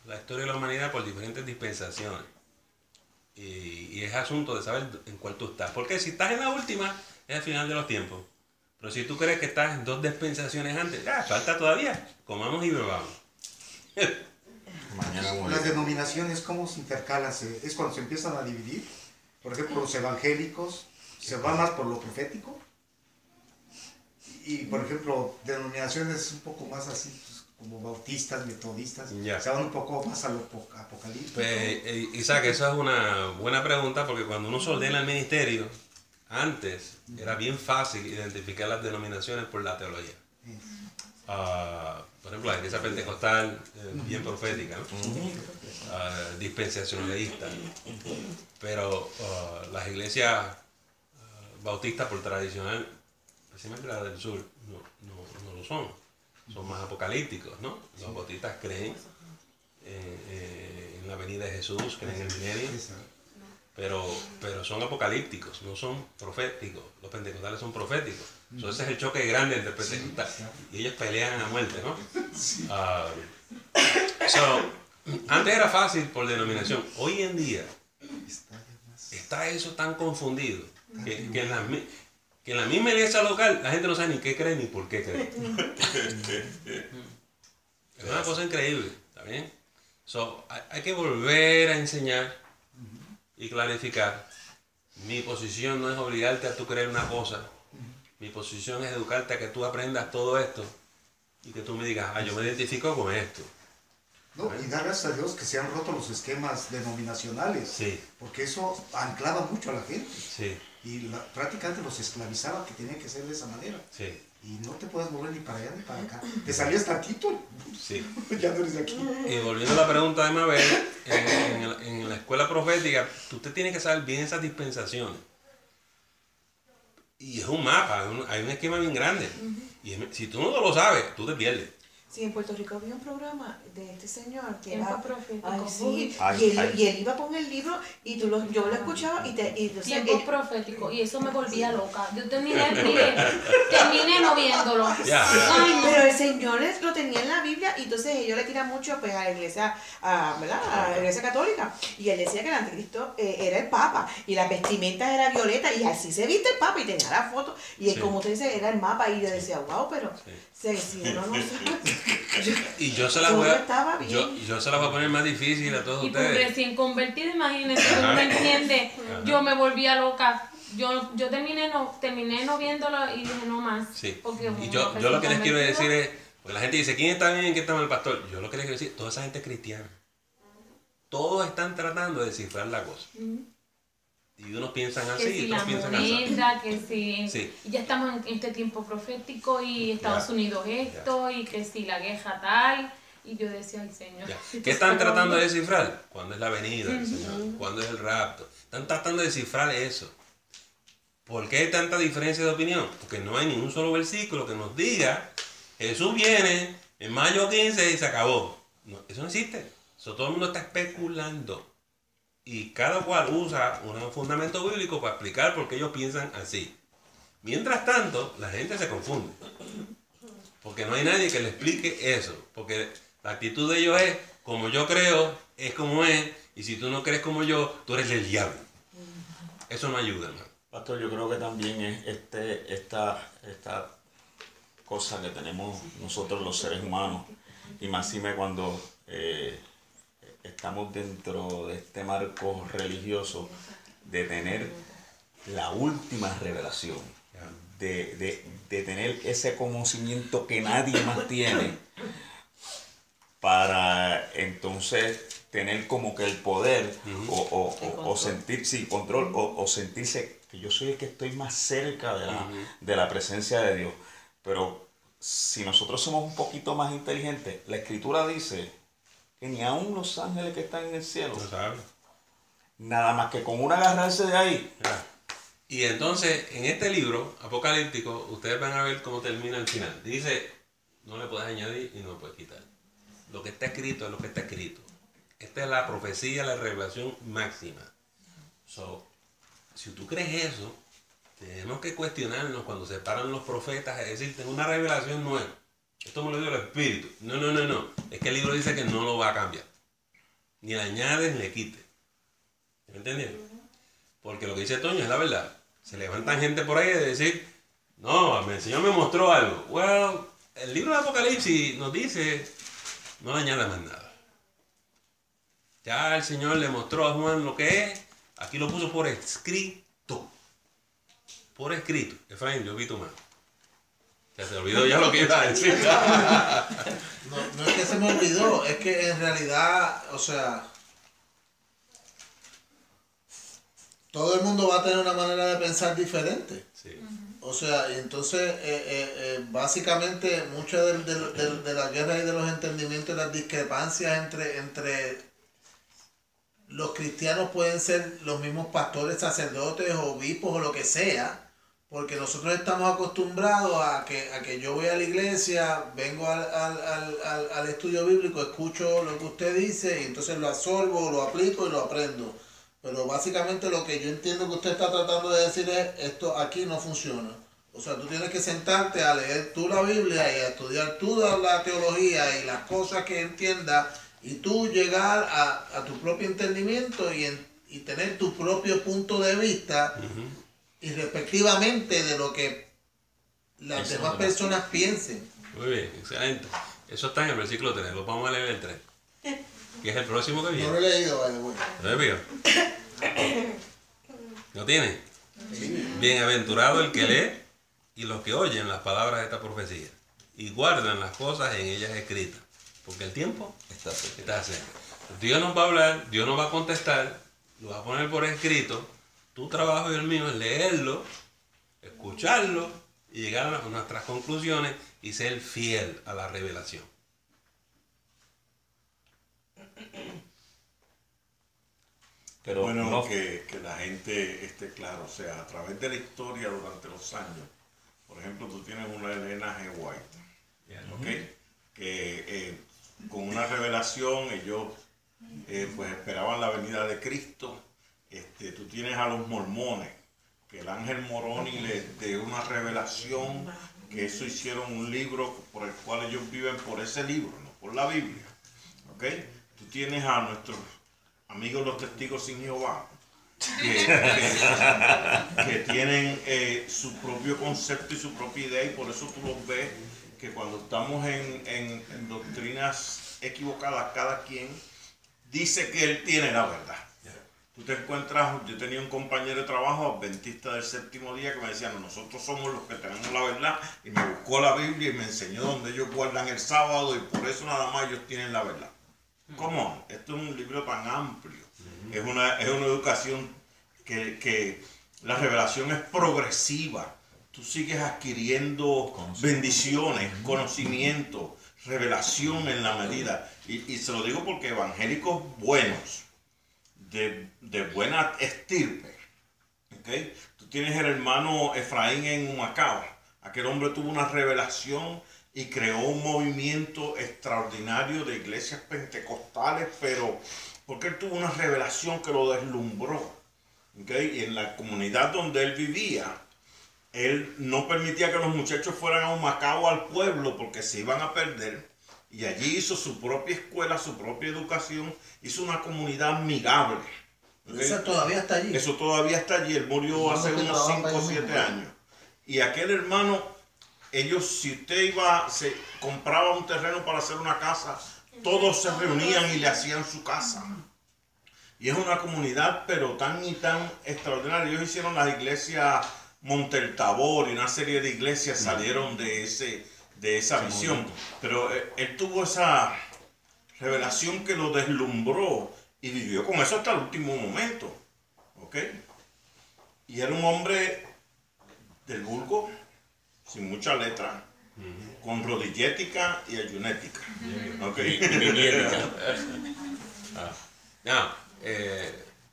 la historia de la humanidad por diferentes dispensaciones. Y es asunto de saber en cuál tú estás. Porque si estás en la última, es el final de los tiempos. Pero si tú crees que estás en 2 dispensaciones antes, falta todavía. Comamos y bebamos.
Mañana voy.
Las denominaciones, ¿cómo se intercalan? Es cuando se empiezan a dividir. Por ejemplo, los evangélicos se van más por lo profético. Y, por ejemplo, denominaciones un poco más así, pues, como bautistas, metodistas,
Ya.
se van un poco más a lo apocalíptico.
Pues, Isaac, esa es una buena pregunta porque cuando uno se ordena al ministerio, antes era bien fácil identificar las denominaciones por la teología. Por ejemplo, la iglesia pentecostal, bien profética, ¿no? Dispensacionalista. Pero las iglesias bautistas por tradicional, especialmente la del sur, no lo son. Son más apocalípticos, ¿no? Los bautistas creen en la venida de Jesús, creen en el milenio. Pero son apocalípticos, no son proféticos. Los pentecostales son proféticos. Ese es el choque grande entre pentecostales. Y ellos pelean a muerte, ¿no? Antes era fácil por denominación. Hoy en día está eso tan confundido que en la misma iglesia local la gente no sabe ni qué cree ni por qué cree. Es una cosa increíble, ¿está bien? Hay que volver a enseñar y clarificar. Mi posición no es obligarte a tú creer una cosa. Mi posición es educarte a que tú aprendas todo esto y que tú me digas, yo me identifico con esto.
No, y dar gracias a Dios que se han roto los esquemas denominacionales,
Sí.
porque eso anclaba mucho a la gente
Sí,
y prácticamente los esclavizaba, que tenía que ser de esa manera.
sí,
Y no te puedes mover ni para allá ni para acá. Te salías tantito,
sí.
ya no eres de aquí.
Y volviendo a la pregunta de Mabel, en la escuela profética, tú te tienes que saber bien esas dispensaciones. Y es un mapa, hay un esquema bien grande. Y si tú no lo sabes, tú te pierdes.
Sí, en Puerto Rico había un programa de este señor que
Tiempo
era...
profético.
Ay, sí,
Ay,
y él iba con el libro y yo lo escuchaba y entonces
Tiempo profético, y eso me volvía loca. Yo terminé no viéndolo.
Ya.
Ay, no.
pero el señor lo tenía en la Biblia y entonces ellos le tiran mucho pues a la iglesia, ¿verdad? A la iglesia católica. Y él decía que el anticristo era el papa y la vestimenta era violeta y así se viste el papa y tenía la foto. Y
Sí.
como usted dice, era el mapa y yo decía, wow, pero si uno no sabe...
Y yo se la
Todo
voy a,
estaba bien.
yo se la voy a poner más difícil a todos
Y pues
ustedes.
recién convertida, imagínense, uno no entiende. Yo me volvía loca. Yo terminé no viéndolo y dije no más.
Sí.
Porque
Y
uno
yo
recién
lo que les quiero
convertido,
decir es, porque la gente dice, ¿quién está bien y quién está mal, pastor? Yo lo que les quiero decir, toda esa gente es cristiana. Todos están tratando de descifrar la cosa. Y unos piensan así
que
y
si
otros
la
piensan así.
moneda, que si
Sí.
y ya estamos en este tiempo profético y Estados
Ya.
Unidos esto y que si la guerra tal y yo decía, ay Señor,
Ya.
esto
¿Qué
está
están tratando de
acabando.
descifrar? ¿Cuándo es la venida del Señor? ¿Cuándo es el rapto? Están tratando de descifrar eso. ¿Por qué hay tanta diferencia de opinión? Porque no hay ni un solo versículo que nos diga Jesús viene en mayo 15 y se acabó. No, eso no existe. Eso todo el mundo está especulando. Y cada cual usa un fundamento bíblico para explicar por qué ellos piensan así. Mientras tanto, la gente se confunde. Porque no hay nadie que le explique eso. Porque la actitud de ellos es, como yo creo, es como es. Y si tú no crees como yo, tú eres el diablo. Eso no ayuda, hermano.
Pastor, yo creo que también es esta cosa que tenemos nosotros los seres humanos, y máxime cuando estamos dentro de este marco religioso, de tener la última revelación, de tener ese conocimiento que nadie más tiene, para entonces tener como que el poder o sentir, sí, control, o sentirse que yo soy el que estoy más cerca de la presencia de Dios. Pero si nosotros somos un poquito más inteligentes, la Escritura dice que ni aun los ángeles que están en el cielo,
¿No sabes?
nada más que con un agarrarse de ahí,
Ya. Y entonces, en este libro apocalíptico, ustedes van a ver cómo termina el final. Dice, no le puedes añadir y no le puedes quitar. Lo que está escrito es lo que está escrito. Esta es la profecía, la revelación máxima. So, si tú crees eso, tenemos que cuestionarnos cuando se paran los profetas, es decir, tengo una revelación nueva. Esto me lo dio el Espíritu. No. Es que el libro dice que no lo va a cambiar. Ni le añades ni le quites. ¿Me entendieron? Porque lo que dice Toño es la verdad. Se levantan gente por ahí de decir, no, el Señor me mostró algo. Well, el libro de Apocalipsis nos dice, no le añadas más nada. Ya el Señor le mostró a Juan lo que es. Aquí lo puso por escrito. Por escrito. Efraín, yo vi tu mano. Ya se olvidó ya lo que iba a decir.
No es que se me olvidó, es que en realidad, o sea, todo el mundo va a tener una manera de pensar diferente.
Sí.
O sea, y entonces, básicamente, mucho de la guerra y de los entendimientos y las discrepancias entre los cristianos pueden ser los mismos pastores, sacerdotes, obispos o lo que sea, porque nosotros estamos acostumbrados a que yo voy a la iglesia, vengo al estudio bíblico, escucho lo que usted dice y entonces lo absorbo, lo aplico y lo aprendo. Pero básicamente lo que yo entiendo que usted está tratando de decir es, esto aquí no funciona. O sea, tú tienes que sentarte a leer tú la Biblia y a estudiar tú la teología y las cosas que entiendas y tú llegar a tu propio entendimiento y tener tu propio punto de vista y respectivamente de lo que las
Eso
demás
es
personas piensen.
Muy bien, excelente. Eso está en el versículo 3. Lo vamos a leer el 3. Que es el próximo que
No
viene.
lo he leído, by the way.
¿Lo vio? ¿Lo tiene? Bienaventurado el que lee y los que oyen las palabras de esta profecía y guardan las cosas en ellas escritas, porque el tiempo
está cerca.
está cerca. Dios nos va a hablar, Dios nos va a contestar, lo va a poner por escrito. Tu trabajo y el mío es leerlo, escucharlo y llegar a nuestras conclusiones y ser fiel a la revelación.
Pero
Bueno,
no,
que la gente esté claro, o sea, a través de la historia durante los años, por ejemplo, tú tienes una Elena G. White, ¿ok? que con una revelación ellos pues esperaban la venida de Cristo. Tú tienes a los mormones, que el ángel Moroni les dio una revelación, que eso hicieron un libro por el cual ellos viven por ese libro, no por la Biblia. ¿Ok? Tú tienes a nuestros amigos los testigos sin Jehová, que tienen su propio concepto y su propia idea, y por eso tú los ves que cuando estamos en doctrinas equivocadas, cada quien dice que él tiene la verdad. Tú te encuentras, yo tenía un compañero de trabajo adventista del séptimo día que me decía, no, nosotros somos los que tenemos la verdad, y me buscó la Biblia y me enseñó donde ellos guardan el sábado, y por eso nada más ellos tienen la verdad. ¿Cómo? Esto es un libro tan amplio. Es una educación que la revelación es progresiva. Tú sigues adquiriendo bendiciones, conocimiento, revelación en la medida. Y se lo digo porque evangélicos buenos, de buena estirpe, ¿okay? Tú tienes el hermano Efraín en Humacao. Aquel hombre tuvo una revelación y creó un movimiento extraordinario de iglesias pentecostales, pero porque él tuvo una revelación que lo deslumbró. ¿Okay? Y en la comunidad donde él vivía, él no permitía que los muchachos fueran a Humacao, al pueblo, porque se iban a perder. Y allí hizo su propia escuela, su propia educación, hizo una comunidad amigable. ¿Okay?
Eso todavía está allí.
Eso todavía está allí. Él murió hace unos 5 o 7 años. Y aquel hermano, ellos, si usted se compraba un terreno para hacer una casa, todos se reunían y le hacían su casa. Y es una comunidad, pero tan y tan extraordinaria. Ellos hicieron las iglesias Montel Tabor, y una serie de iglesias salieron de esa visión. Pero él tuvo esa revelación que lo deslumbró y vivió con eso hasta el último momento. ¿Ok? Y era un hombre del vulgo, sin mucha letra, con rodillética y ayunética. ¿Ok?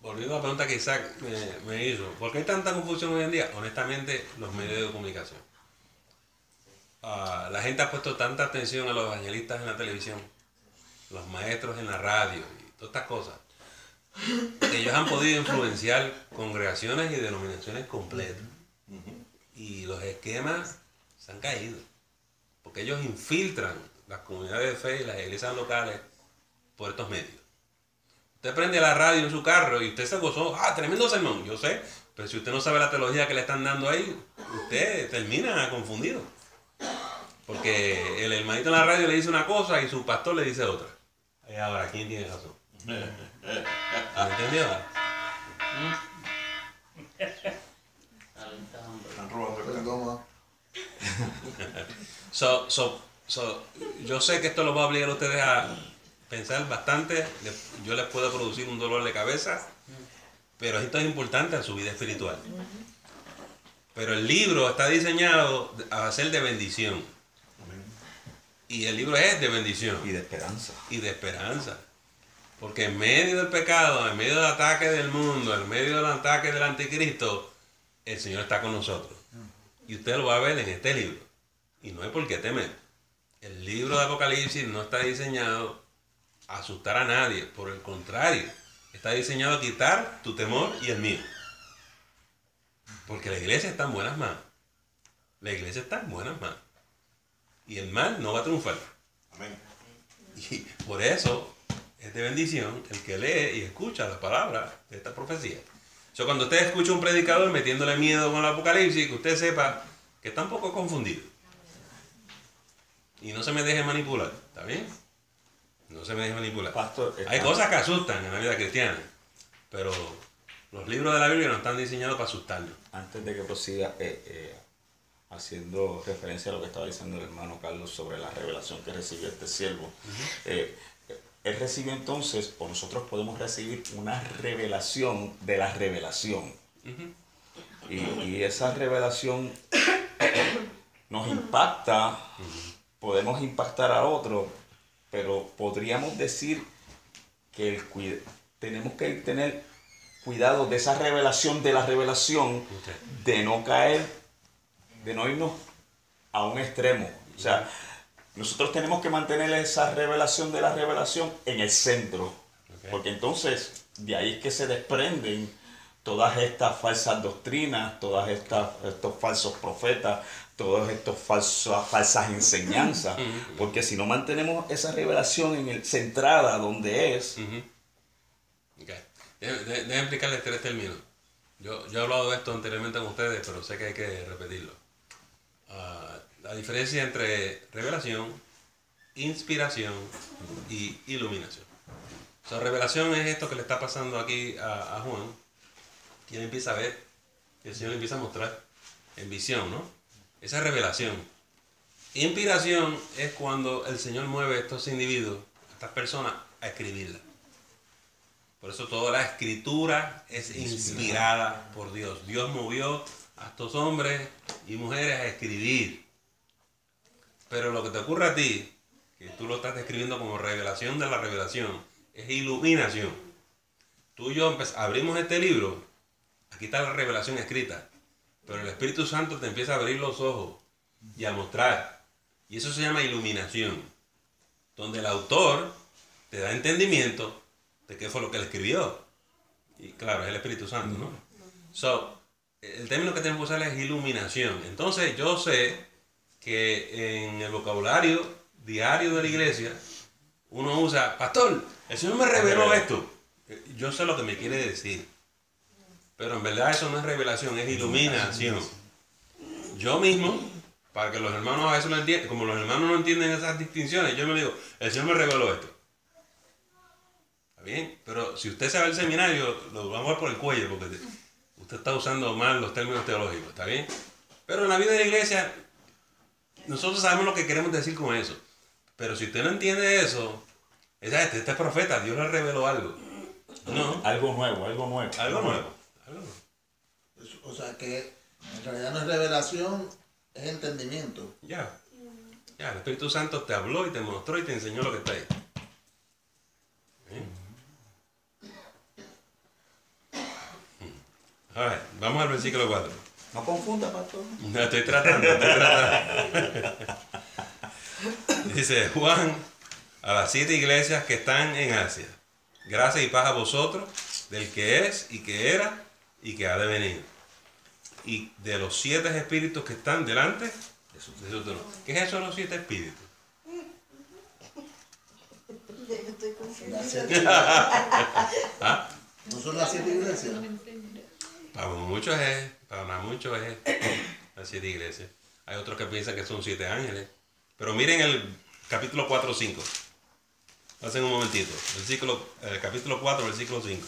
Volviendo a la pregunta que Isaac me hizo, ¿por qué hay tanta confusión hoy en día? Honestamente, los medios de comunicación. La gente ha puesto tanta atención a los evangelistas en la televisión, los maestros en la radio y todas estas cosas, que ellos han podido influenciar congregaciones y denominaciones completas. Y los esquemas se han caído, porque ellos infiltran las comunidades de fe y las iglesias locales por estos medios. Usted prende la radio en su carro y usted se gozó, tremendo sermón, yo sé, pero si usted no sabe la teología que le están dando ahí, usted termina confundido. Porque el hermanito en la radio le dice una cosa y su pastor le dice otra. Ahora, ¿quién tiene razón? ¿Me entendió? Yo sé que esto los va a obligar a ustedes a pensar bastante. Yo les puedo producir un dolor de cabeza, pero esto es importante en su vida espiritual. Pero el libro está diseñado a ser de bendición. Y el libro es de bendición.
Y de esperanza.
Y de esperanza. Porque en medio del pecado, en medio del ataque del mundo, en medio del ataque del anticristo, el Señor está con nosotros. Y usted lo va a ver en este libro. Y no hay por qué temer. El libro de Apocalipsis no está diseñado a asustar a nadie. Por el contrario, está diseñado a quitar tu temor y el mío. Porque la iglesia está en buenas manos. La iglesia está en buenas manos. Y el mal no va a triunfar.
Amén.
Y por eso es de bendición el que lee y escucha la palabra de esta profecía. Cuando usted escucha a un predicador metiéndole miedo con el Apocalipsis, que usted sepa que está un poco confundido. Y no se me deje manipular, ¿está bien? No se me deje manipular.
Pastor,
hay cosas que asustan en la vida cristiana, pero los libros de la Biblia no están diseñados para asustarnos.
Antes de que prosiga, haciendo referencia a lo que estaba diciendo el hermano Carlos sobre la revelación que recibió este siervo, él recibió entonces, o nosotros podemos recibir una revelación de la revelación. Y esa revelación nos impacta, podemos impactar a otro, pero podríamos decir que tenemos que tener cuidado de esa revelación de la revelación, de no caer, de no irnos a un extremo. O sea, nosotros tenemos que mantener esa revelación de la revelación en el centro.
Okay.
Porque entonces de ahí es que se desprenden todas estas falsas doctrinas, todas estos falsos profetas, todas estas falsas enseñanzas. Porque si no mantenemos esa revelación centrada donde es...
Okay. Déjenme explicarles 3 términos. Yo he hablado de esto anteriormente con ustedes, pero sé que hay que repetirlo. La diferencia entre revelación, inspiración y iluminación. O sea, revelación es esto que le está pasando aquí a Juan, que él empieza a ver, que el Señor le empieza a mostrar en visión, ¿no? Esa es revelación. Inspiración es cuando el Señor mueve a estos individuos, a estas personas, a escribirla. Por eso toda la escritura es inspirada por Dios. Dios movió a estos hombres y mujeres a escribir. Pero lo que te ocurre a ti, que tú lo estás describiendo como revelación de la revelación, es iluminación. Tú y yo abrimos este libro, aquí está la revelación escrita, pero el Espíritu Santo te empieza a abrir los ojos y a mostrar. Y eso se llama iluminación, donde el autor te da entendimiento de qué fue lo que él escribió. Y claro, es el Espíritu Santo, ¿no? So, el término que tenemos que usar es iluminación. Entonces yo sé que en el vocabulario diario de la iglesia uno usa, pastor, el Señor me reveló esto. Yo sé lo que me quiere decir, pero en verdad eso no es revelación, es iluminación. Yo mismo, para que los hermanos a veces lo entiendan, como los hermanos no entienden esas distinciones, yo me digo, el Señor me reveló esto. ¿Está bien? Pero si usted se va al seminario, lo vamos a ver por el cuello, porque usted está usando mal los términos teológicos, ¿está bien? Pero en la vida de la iglesia, nosotros sabemos lo que queremos decir con eso. Pero si usted no entiende eso, este es profeta, Dios le reveló algo. No.
Algo nuevo.
Algo nuevo.
O sea que en realidad no es revelación, es entendimiento.
Ya, el Espíritu Santo te habló y te mostró y te enseñó lo que está ahí. A ver, vamos al versículo 4.
No confunda, pastor.
No, estoy tratando. Dice Juan a las 7 iglesias que están en Asia. Gracia y paz a vosotros, del que es y que era y que ha de venir. Y de los 7 espíritus que están delante de su trono. ¿Qué es eso de los 7 espíritus?
¿Ah? ¿No son las 7 iglesias?
Para muchos es las 7 iglesias. Hay otros que piensan que son 7 ángeles. Pero miren el capítulo 4, 5. Hacen un momentito. Capítulo 4, versículo 5.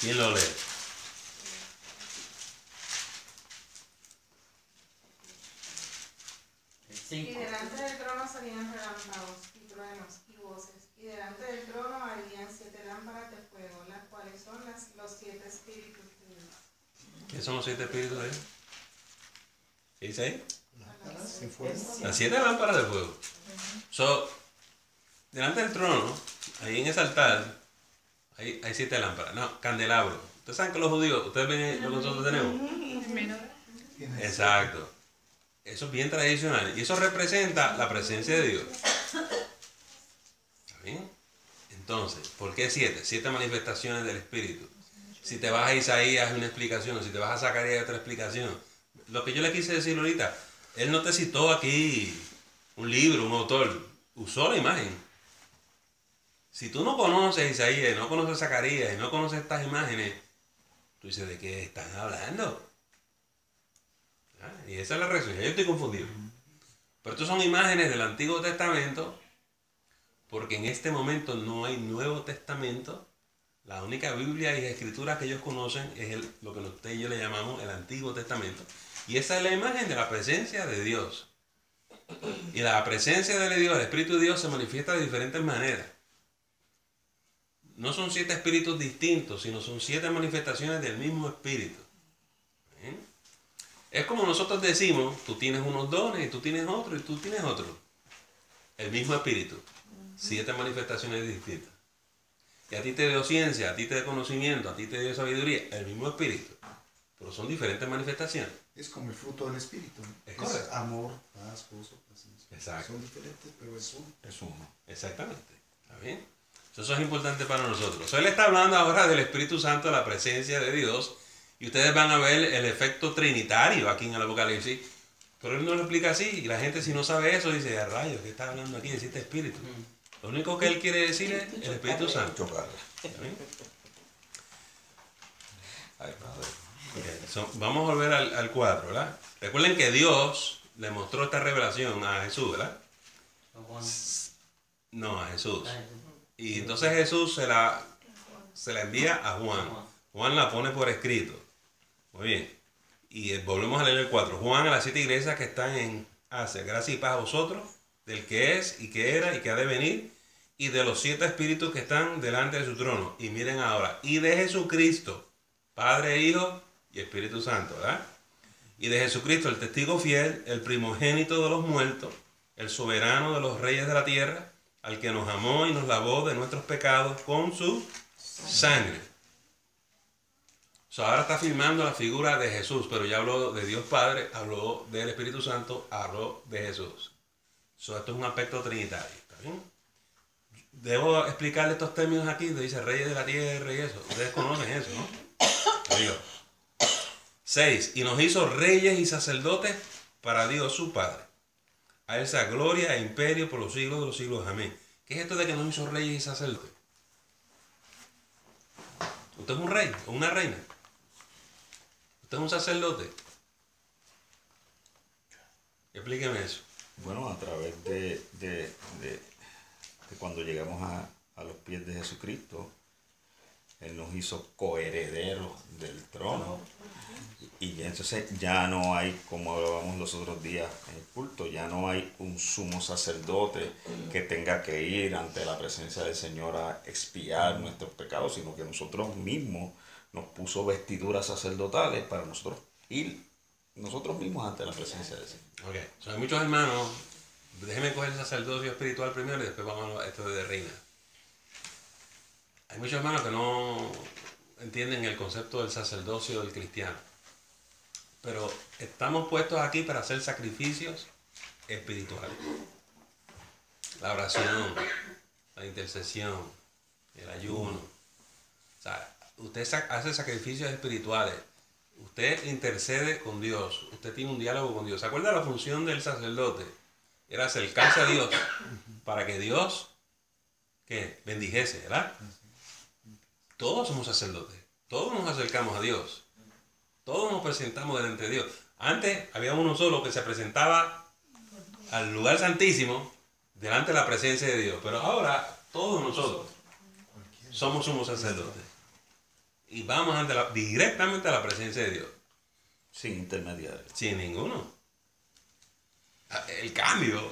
¿Quién lo lee?
Y delante del trono salían relámpagos y truenos y voces, y delante del trono ardían 7 lámparas de fuego, las cuales son los 7 espíritus de Dios.
¿Qué son los 7 espíritus de Dios? ¿Qué dice ahí? Las 7 lámparas de fuego. Delante del trono, ahí en ese altar, hay 7 lámparas. No, candelabros. Ustedes saben que los judíos, ustedes ven lo que nosotros tenemos. Exacto. Eso es bien tradicional. Y eso representa la presencia de Dios. ¿Está bien? Entonces, ¿por qué 7? 7 manifestaciones del Espíritu. Si te vas a Isaías hay una explicación. Si te vas a Zacarías hay otra explicación. Lo que yo le quise decir ahorita, él no te citó aquí un libro, un autor. Usó la imagen. Si tú no conoces Isaías, no conoces Zacarías, y no conoces estas imágenes, tú dices, ¿de qué están hablando? Y esa es la reacción. Yo estoy confundido. Pero estas son imágenes del Antiguo Testamento, porque en este momento no hay Nuevo Testamento. La única Biblia y escritura que ellos conocen es lo que usted y yo le llamamos el Antiguo Testamento. Y esa es la imagen de la presencia de Dios. Y la presencia de Dios, el Espíritu de Dios, se manifiesta de diferentes maneras. No son 7 espíritus distintos, sino son 7 manifestaciones del mismo Espíritu. Es como nosotros decimos, tú tienes unos dones, y tú tienes otro, y tú tienes otro. El mismo Espíritu. 7 manifestaciones distintas. Y a ti te dio ciencia, a ti te dio conocimiento, a ti te dio sabiduría. El mismo Espíritu. Pero son diferentes manifestaciones.
Es como el fruto del Espíritu, ¿no?
Es correcto.
Amor, paz, gozo, paciencia.
Exacto.
Son diferentes, pero es uno.
Es uno.
Exactamente. ¿Está bien? Eso es importante para nosotros. Él está hablando ahora del Espíritu Santo, la presencia de Dios, y ustedes van a ver el efecto trinitario aquí en el Apocalipsis, pero él no lo explica así, y la gente si no sabe eso dice, a rayos, ¿qué está hablando aquí? Deciste Espíritu. Lo único que él quiere decir es el Espíritu Santo. ¿Está bien?
Ay, padre.
Okay, vamos a volver al 4, ¿verdad? Recuerden que Dios le mostró esta revelación a Jesús, ¿verdad? No, a Jesús. Y entonces Jesús se la envía a Juan. Juan la pone por escrito. Muy bien. Y volvemos a leer el 4. Juan a las 7 iglesias que están en Asia. Gracia y paz a vosotros, del que es y que era y que ha de venir, y de los 7 espíritus que están delante de su trono. Y miren ahora, y de Jesucristo, Padre, Hijo y Espíritu Santo, ¿verdad? Y de Jesucristo, el testigo fiel, el primogénito de los muertos, el soberano de los reyes de la tierra, al que nos amó y nos lavó de nuestros pecados con su sangre. Ahora está filmando la figura de Jesús, pero ya habló de Dios Padre, habló del Espíritu Santo, habló de Jesús. Esto es un aspecto trinitario, ¿está bien? Debo explicarle estos términos aquí, donde dice reyes de la tierra y eso. Ustedes conocen eso, ¿no? Digo. 6. Y nos hizo reyes y sacerdotes para Dios su Padre. A él sea gloria e imperio por los siglos de los siglos. Amén. ¿Qué es esto de que nos hizo reyes y sacerdotes? Usted es un rey o una reina. Usted es un sacerdote. Explíqueme eso.
Bueno, a través de cuando llegamos a los pies de Jesucristo, Él nos hizo coherederos del trono. Y entonces ya no hay, como hablábamos los otros días en el culto, ya no hay un sumo sacerdote que tenga que ir ante la presencia del Señor a expiar nuestros pecados, sino que nosotros mismos nos puso vestiduras sacerdotales para nosotros ir nosotros mismos ante la presencia del Señor.
Ok, hay muchos hermanos, déjenme coger el sacerdocio espiritual primero y después vamos a esto de reina. Hay muchos hermanos que no entienden el concepto del sacerdocio del cristiano. Pero estamos puestos aquí para hacer sacrificios espirituales. La oración, la intercesión, el ayuno. O sea, usted hace sacrificios espirituales. Usted intercede con Dios. Usted tiene un diálogo con Dios. ¿Se acuerda la función del sacerdote? Era acercarse a Dios para que Dios, ¿qué? Bendijese, ¿verdad? Todos somos sacerdotes. Todos nos acercamos a Dios. Todos nos presentamos delante de Dios. Antes había uno solo que se presentaba al lugar santísimo delante de la presencia de Dios. Pero ahora todos nosotros somos sumos sacerdotes. Y vamos directamente a la presencia de Dios.
Sin intermediarios.
Sin ninguno. El cambio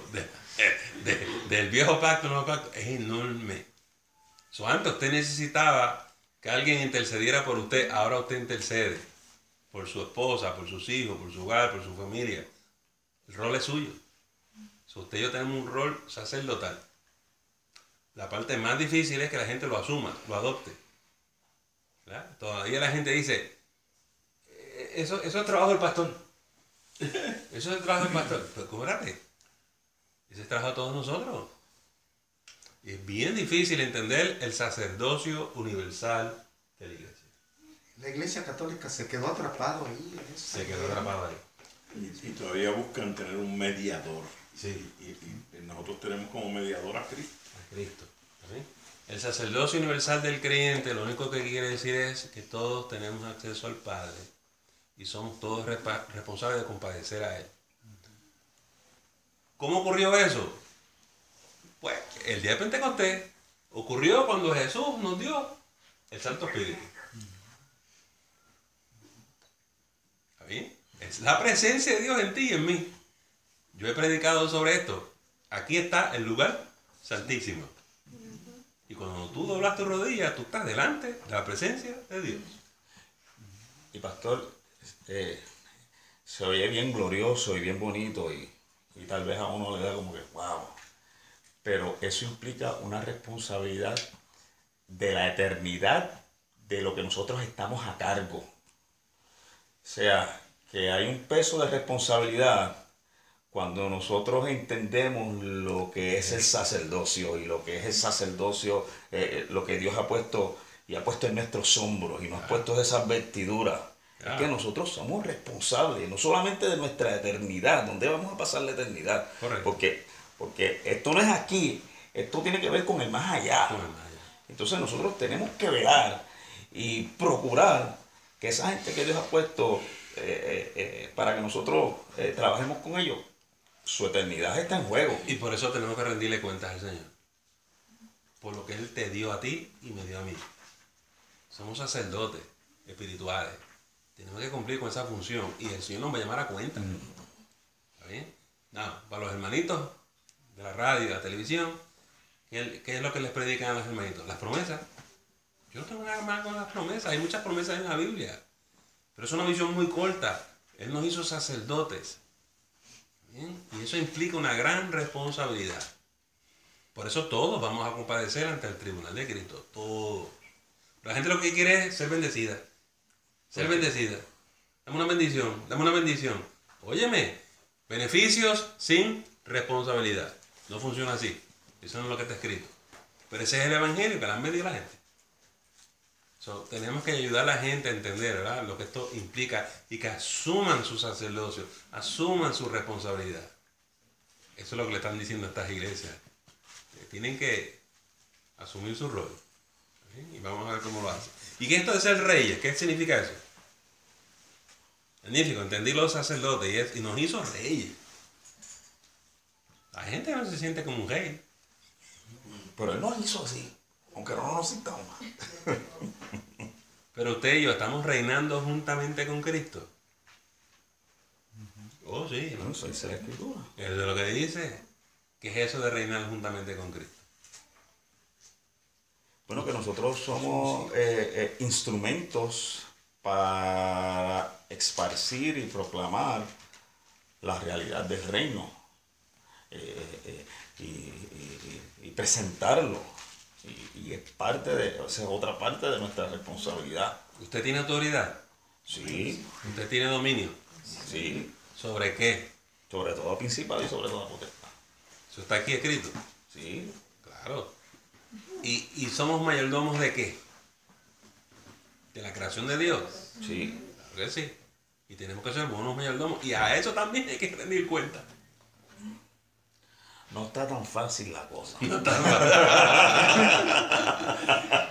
del viejo pacto al nuevo pacto es enorme. Antes usted necesitaba que alguien intercediera por usted. Ahora usted intercede por su esposa, por sus hijos, por su hogar, por su familia. El rol es suyo. Usted y yo tenemos un rol sacerdotal. La parte más difícil es que la gente lo asuma, lo adopte. ¿Verdad? Todavía la gente dice, eso es el trabajo del pastor. Eso es el trabajo del pastor. Pues cóbrate. Ese es el trabajo de todos nosotros. Y es bien difícil entender el sacerdocio universal de la iglesia.
La iglesia católica se quedó atrapado ahí.
Se quedó atrapado ahí.
Y todavía buscan tener un mediador.
Sí.
Y nosotros tenemos como mediador a Cristo.
A Cristo. ¿Sí? El sacerdocio universal del creyente lo único que quiere decir es que todos tenemos acceso al Padre y somos todos responsables de compadecer a Él. ¿Cómo ocurrió eso? Pues el día de Pentecostés ocurrió cuando Jesús nos dio el Santo Espíritu. ¿Está bien? Es la presencia de Dios en ti y en mí. Yo he predicado sobre esto. Aquí está el lugar santísimo. Y cuando tú doblas tu rodilla, tú estás delante de la presencia de Dios.
Y pastor, se oye bien glorioso y bien bonito y tal vez a uno le da como que wow. Pero eso implica una responsabilidad de la eternidad de lo que nosotros estamos a cargo. O sea, que hay un peso de responsabilidad cuando nosotros entendemos lo que es el sacerdocio y lo que es el sacerdocio, lo que Dios ha puesto y ha puesto en nuestros hombros y nos ha puesto esas vestiduras. Es que nosotros somos responsables, no solamente de nuestra eternidad, donde vamos a pasar la eternidad. Porque esto no es aquí, esto tiene que ver con el más allá. Entonces nosotros tenemos que velar y procurar que esa gente que Dios ha puesto para que nosotros trabajemos con ellos, su eternidad está en juego.
Y por eso tenemos que rendirle cuentas al Señor. Por lo que Él te dio a ti y me dio a mí. Somos sacerdotes espirituales. Tenemos que cumplir con esa función. Y el Señor nos va a llamar a cuenta. ¿Está bien? Nada, para los hermanitos de la radio y de la televisión, ¿qué es lo que les predican a los hermanitos? Las promesas. Yo no tengo nada mal con las promesas. Hay muchas promesas en la Biblia. Pero es una visión muy corta. Él nos hizo sacerdotes. ¿Bien? Y eso implica una gran responsabilidad. Por eso todos vamos a compadecer ante el tribunal de Cristo. Todos. La gente lo que quiere es ser bendecida. Ser bendecida. Dame una bendición. Dame una bendición. Óyeme. Beneficios sin responsabilidad. No funciona así. Eso no es lo que está escrito. Pero ese es el evangelio que le han vendido a la gente. Tenemos que ayudar a la gente a entender, ¿verdad?, lo que esto implica y que asuman su sacerdocio, asuman su responsabilidad. Eso es lo que le están diciendo a estas iglesias. Tienen que asumir su rol. ¿Sí? Y vamos a ver cómo lo hacen. ¿Y qué es esto de ser reyes? ¿Qué significa eso? Magnífico, entendí los sacerdotes y nos hizo reyes. La gente no se siente como un rey.
Pero Él nos hizo así, aunque no nos sintamos.
Pero usted y yo estamos reinando juntamente con Cristo. Oh, sí.
No, eso dice la Escritura.
Es de lo que dice. ¿Qué es eso de reinar juntamente con Cristo?
Bueno, que nosotros somos instrumentos para esparcir y proclamar la realidad del reino y presentarlo. Y es parte de, o sea, otra parte de nuestra responsabilidad.
¿Usted tiene autoridad?
Sí.
¿Usted tiene dominio?
Sí.
¿Sobre qué?
Sobre todo principal y sobre toda potestad.
¿Eso está aquí escrito?
Sí.
Claro. ¿Y somos mayordomos de qué? ¿De la creación de Dios?
Sí.
Claro que sí. Y tenemos que ser buenos mayordomos. Y a eso también hay que rendir cuenta.
No está tan fácil la cosa.
No está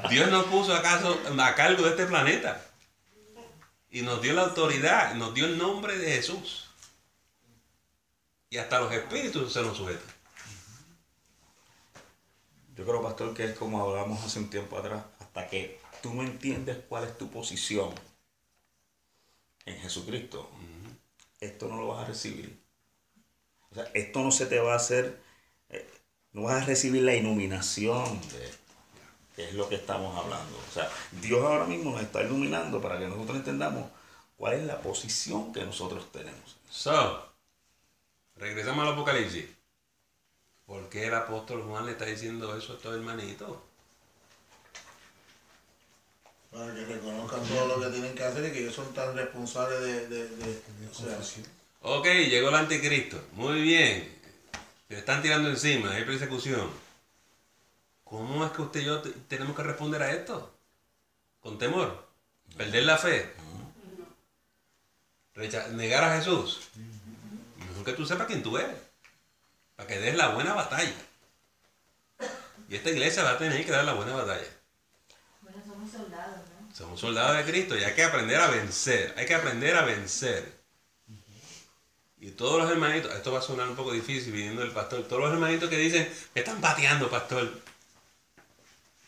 tan... Dios nos puso acaso a cargo de este planeta. Y nos dio la autoridad, nos dio el nombre de Jesús. Y hasta los espíritus se nos sujetan.
Yo creo, pastor, que es como hablamos hace un tiempo atrás, hasta que tú no entiendes cuál es tu posición en Jesucristo, esto no lo vas a recibir. O sea, esto no se te va a hacer, no vas a recibir la iluminación de que es lo que estamos hablando. O sea, Dios ahora mismo nos está iluminando para que nosotros entendamos cuál es la posición que nosotros tenemos.
Regresamos al Apocalipsis. ¿Por qué el apóstol Juan le está diciendo eso a estos hermanitos?
Para que reconozcan todo lo que tienen que hacer y que ellos son tan responsables de
Ok, llegó el anticristo. Muy bien. Se están tirando encima, hay persecución. ¿Cómo es que usted y yo tenemos que responder a esto? ¿Con temor? ¿Perder la fe? ¿Negar a Jesús? Mejor que tú sepas quién tú eres. Para que des la buena batalla. Y esta iglesia va a tener que dar la buena batalla.
Bueno, somos soldados, ¿no?
Somos soldados de Cristo y hay que aprender a vencer. Hay que aprender a vencer. Y todos los hermanitos, esto va a sonar un poco difícil viniendo del pastor, todos los hermanitos que dicen, me están pateando, pastor.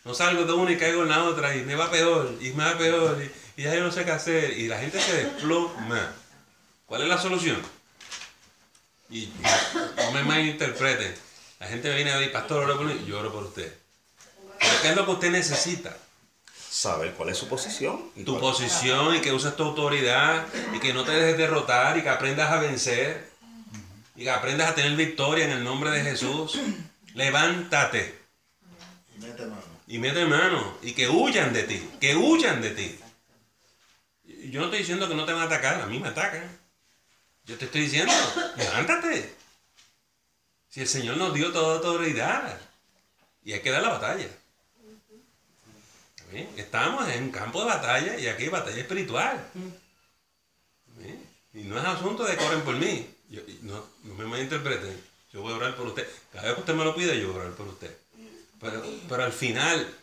No salgo de una y caigo en la otra y me va peor, y me va peor, y ya yo no sé qué hacer. Y la gente se desploma. ¿Cuál es la solución? Y no me malinterpreten. La gente me viene a decir, pastor, oro por mí, yo oro por usted. Pero ¿qué es lo que usted necesita?
Saber cuál es su posición.
Tu posición y que uses tu autoridad y que no te dejes derrotar y que aprendas a vencer y que aprendas a tener victoria en el nombre de Jesús. Levántate. Y mete mano. Y que huyan de ti. Que huyan de ti. yo no estoy diciendo que no te van a atacar, a mí me atacan. Yo te estoy diciendo, levántate. Si el Señor nos dio toda autoridad y hay que dar la batalla. ¿Sí? Estamos en un campo de batalla y aquí hay batalla espiritual. ¿Sí? Y no es asunto de que oren por mí. No me malinterpreten. Yo voy a orar por usted. Cada vez que usted me lo pide, yo voy a orar por usted. Pero al final,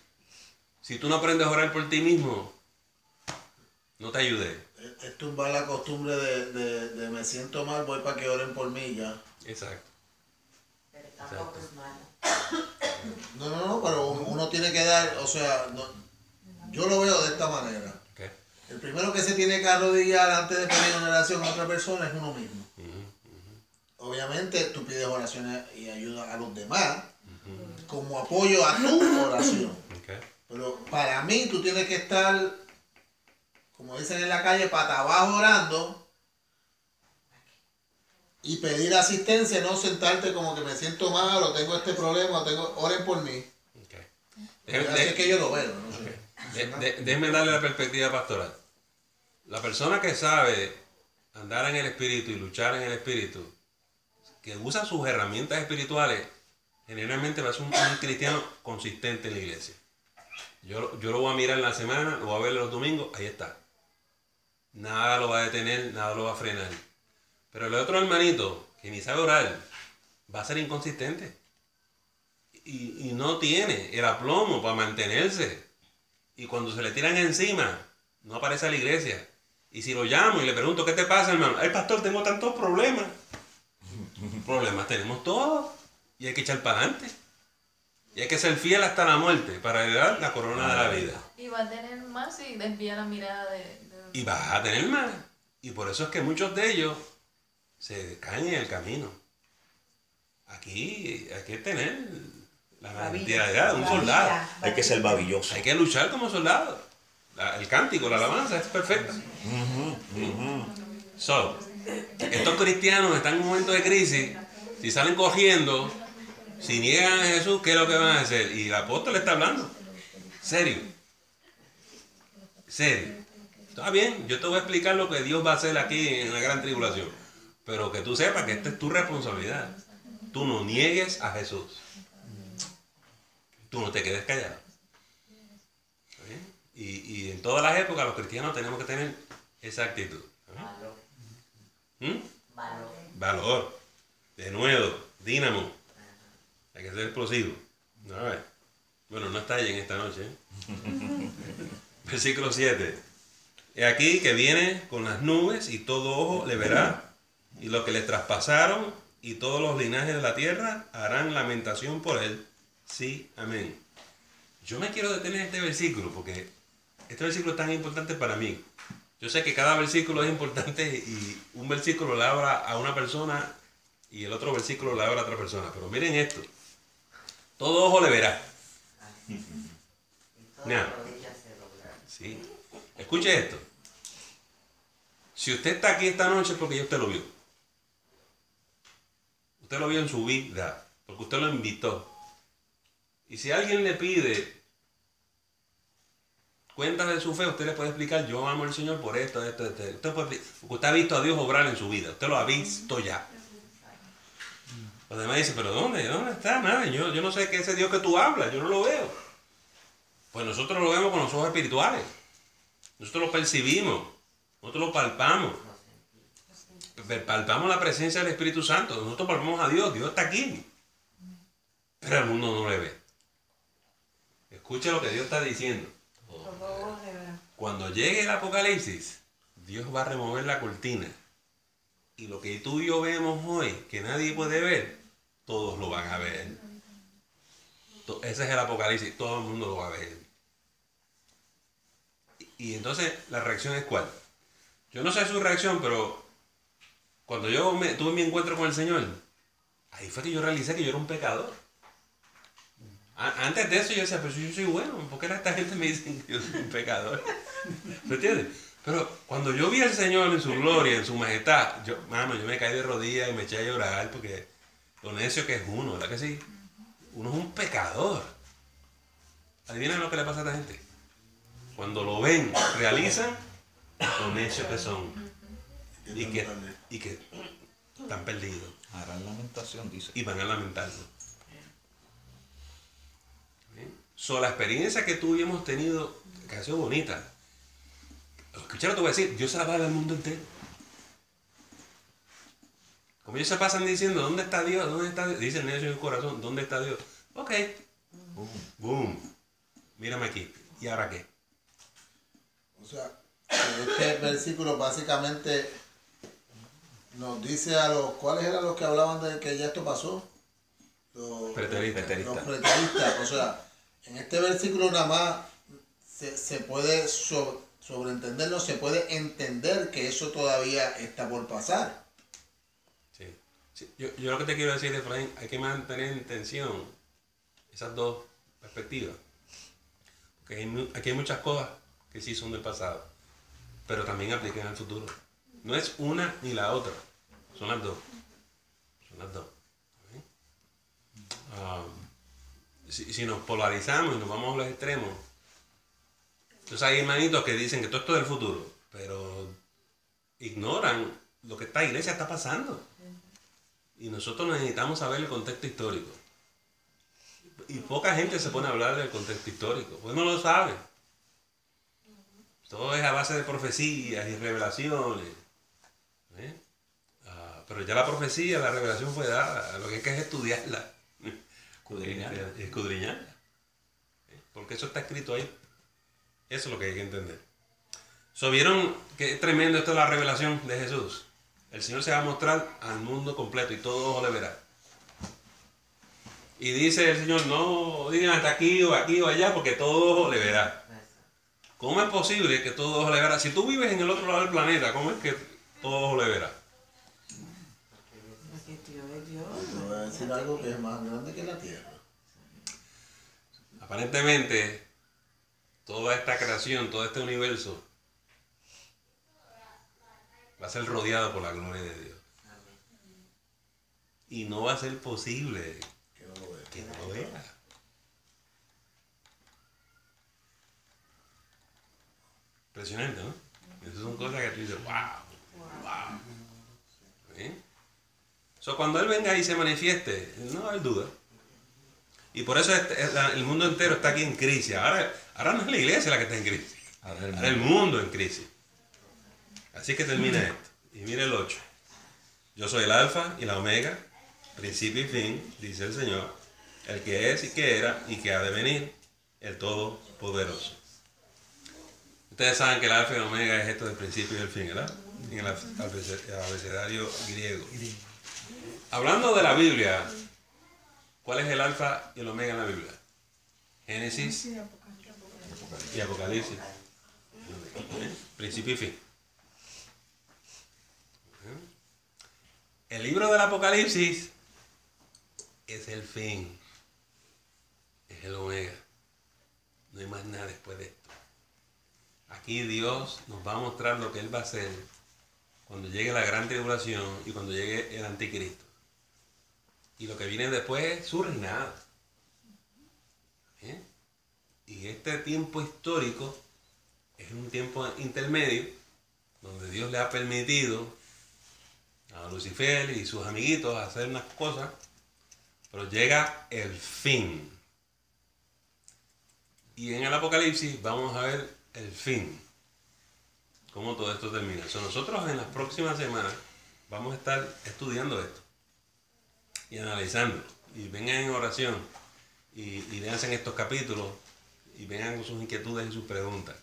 si tú no aprendes a orar por ti mismo, no te ayudé.
Es tumbar la costumbre de me siento mal, voy para que oren por mí ya.
Exacto.
Pero tampoco es malo.
No, pero uno tiene que dar, o sea, yo lo veo de esta manera.
Okay.
El primero que se tiene que arrodillar antes de pedir una oración a otra persona es uno mismo. Obviamente tú pides oraciones y ayuda a los demás como apoyo a tu oración.
Okay.
Pero para mí tú tienes que estar, como dicen en la calle, pata abajo orando y pedir asistencia, no sentarte como que me siento mal o tengo este problema, oren por mí.
Okay.
Así es que yo lo veo. No sé.
Déjeme darle la perspectiva pastoral. La persona que sabe andar en el Espíritu y luchar en el Espíritu, que usa sus herramientas espirituales, generalmente va a ser un cristiano consistente en la iglesia. Yo lo voy a mirar en la semana, lo voy a ver los domingos, ahí está. Nada lo va a detener, nada lo va a frenar. Pero el otro hermanito, que ni sabe orar, va a ser inconsistente. Y no tiene el aplomo para mantenerse. Y cuando se le tiran encima, no aparece a la iglesia. Y si lo llamo y le pregunto, ¿qué te pasa, hermano? Ay, pastor, tengo tantos problemas. Problemas tenemos todos. Y hay que echar para adelante. Y hay que ser fiel hasta la muerte para heredar la corona de la vida.
Y va a tener más y desvía la mirada de...
Y vas a tener más. Y por eso es que muchos de ellos se caen en el camino. Aquí hay que tener la mentalidad de un soldado.
Hay que ser babilloso.
Hay que luchar como soldado. El cántico, la alabanza es perfecta. So, estos cristianos están en un momento de crisis. Si salen corriendo, si niegan a Jesús, ¿qué es lo que van a hacer? Y el apóstol le está hablando. Serio. Está bien, yo te voy a explicar lo que Dios va a hacer aquí en la gran tribulación. Pero que tú sepas que esta es tu responsabilidad. Tú no niegues a Jesús. Tú no te quedes callado. ¿Está bien? Y en todas las épocas los cristianos tenemos que tener esa actitud. Valor. De nuevo, dínamo. Hay que ser explosivo. A ver. Bueno, no está ahí en esta noche. Versículo 7. He aquí que viene con las nubes y todo ojo le verá. Y los que le traspasaron y todos los linajes de la tierra harán lamentación por él. Sí, amén. Yo me quiero detener en este versículo porque este versículo es tan importante para mí. Yo sé que cada versículo es importante y un versículo le habla a una persona y el otro versículo le habla a otra persona. Pero miren esto. Todo ojo le verá. Mira. Sí. Escuche esto. Si usted está aquí esta noche es porque ya usted lo vio. Usted lo vio en su vida, porque usted lo invitó. Y si alguien le pide cuentas de su fe, usted le puede explicar, yo amo al Señor por esto. Usted puede, porque usted ha visto a Dios obrar en su vida. Usted lo ha visto ya. Los demás dicen, pero ¿dónde está? Nada, yo no sé qué es ese Dios que tú hablas, yo no lo veo. Pues nosotros lo vemos con los ojos espirituales. Nosotros lo percibimos, nosotros lo palpamos. Palpamos la presencia del Espíritu Santo. Nosotros palpamos a Dios, Dios está aquí. Pero el mundo no le ve. Escucha lo que Dios está diciendo. Cuando llegue el Apocalipsis, Dios va a remover la cortina. Y lo que tú y yo vemos hoy, que nadie puede ver, todos lo van a ver. Ese es el Apocalipsis, todo el mundo lo va a ver. Y entonces, ¿la reacción es cuál? Yo no sé su reacción, pero cuando yo tuve mi encuentro con el Señor, ahí fue que yo realicé que yo era un pecador. Antes de eso yo decía, pero yo soy bueno, ¿por qué esta gente me dice que yo soy un pecador? ¿Me entiendes? Pero cuando yo vi al Señor en su gloria, en su majestad, yo me caí de rodillas y me eché a llorar porque lo necio que es uno, ¿verdad que sí? Uno es un pecador. ¿Adivinen lo que le pasa a esta gente? Cuando lo ven, realizan Los necios que son y que están perdidos.
Harán lamentación, dice.
Y van a lamentarlo. So, la experiencia que tú y hemos tenido, que ha sido bonita, escucharon, te voy a decir, Dios se la va a dar al mundo entero. Como ellos se pasan diciendo, ¿dónde está Dios? ¿Dónde está Dios? Dicen ellos en el corazón, ¿dónde está Dios? Ok. Boom. Mírame aquí. ¿Y ahora qué?
O sea, este versículo básicamente nos dice a los, ¿cuáles eran los que hablaban de que ya esto pasó? Los preteristas. O sea, en este versículo nada más se puede sobreentenderlo, se puede entender que eso todavía está por pasar.
Sí. Yo lo que te quiero decir, Efraín, hay que mantener en tensión esas dos perspectivas. Porque aquí hay muchas cosas que sí son del pasado, pero también aplican al futuro. No es una ni la otra, son las dos. Si nos polarizamos y nos vamos a los extremos, entonces hay hermanitos que dicen que todo esto es del futuro, pero ignoran lo que esta iglesia está pasando. Y nosotros necesitamos saber el contexto histórico. Y poca gente se pone a hablar del contexto histórico, pues no lo sabe. Todo es a base de profecías y revelaciones. Pero ya la profecía, la revelación fue dada. Lo que hay que es estudiarla. Escudriñarla. Porque eso está escrito ahí. Eso es lo que hay que entender. ¿Vieron qué tremendo esto es la revelación de Jesús? El Señor se va a mostrar al mundo completo y todo ojo le verá. Y dice el Señor, no digan hasta aquí o allá, porque todo ojo le verá. ¿Cómo es posible que todo ojo le verá? Si tú vives en el otro lado del planeta, ¿cómo es que todo ojo le verá?
Yo voy a decir algo que es más grande que la tierra.
Aparentemente, toda esta creación, todo este universo, va a ser rodeado por la gloria de Dios. Y no va a ser posible que no lo vea. Impresionante, ¿no? Esas son cosas que tú dices, wow. Cuando Él venga y se manifieste, no hay duda. Y por eso el mundo entero está aquí en crisis. Ahora no es la iglesia la que está en crisis. Ahora el mundo en crisis. Así que termina esto. Y mire el 8. Yo soy el alfa y la omega, principio y fin, dice el Señor, el que es y que era y que ha de venir, el Todopoderoso. Ustedes saben que el alfa y la omega es esto del principio y del fin, ¿verdad? En el abecedario griego. Hablando de la Biblia, ¿cuál es el alfa y el omega en la Biblia? Génesis y Apocalipsis. Principio y fin. El libro del Apocalipsis es el fin. Es el omega. No hay más nada después de esto. Aquí Dios nos va a mostrar lo que Él va a hacer cuando llegue la gran tribulación y cuando llegue el anticristo. Y lo que viene después es su reinado. Y este tiempo histórico es un tiempo intermedio donde Dios le ha permitido a Lucifer y sus amiguitos hacer unas cosas, pero llega el fin. Y en el Apocalipsis vamos a ver el fin, cómo todo esto termina. Nosotros en las próximas semanas vamos a estar estudiando esto y analizando. Y vengan en oración y léanse en estos capítulos y vengan con sus inquietudes y sus preguntas.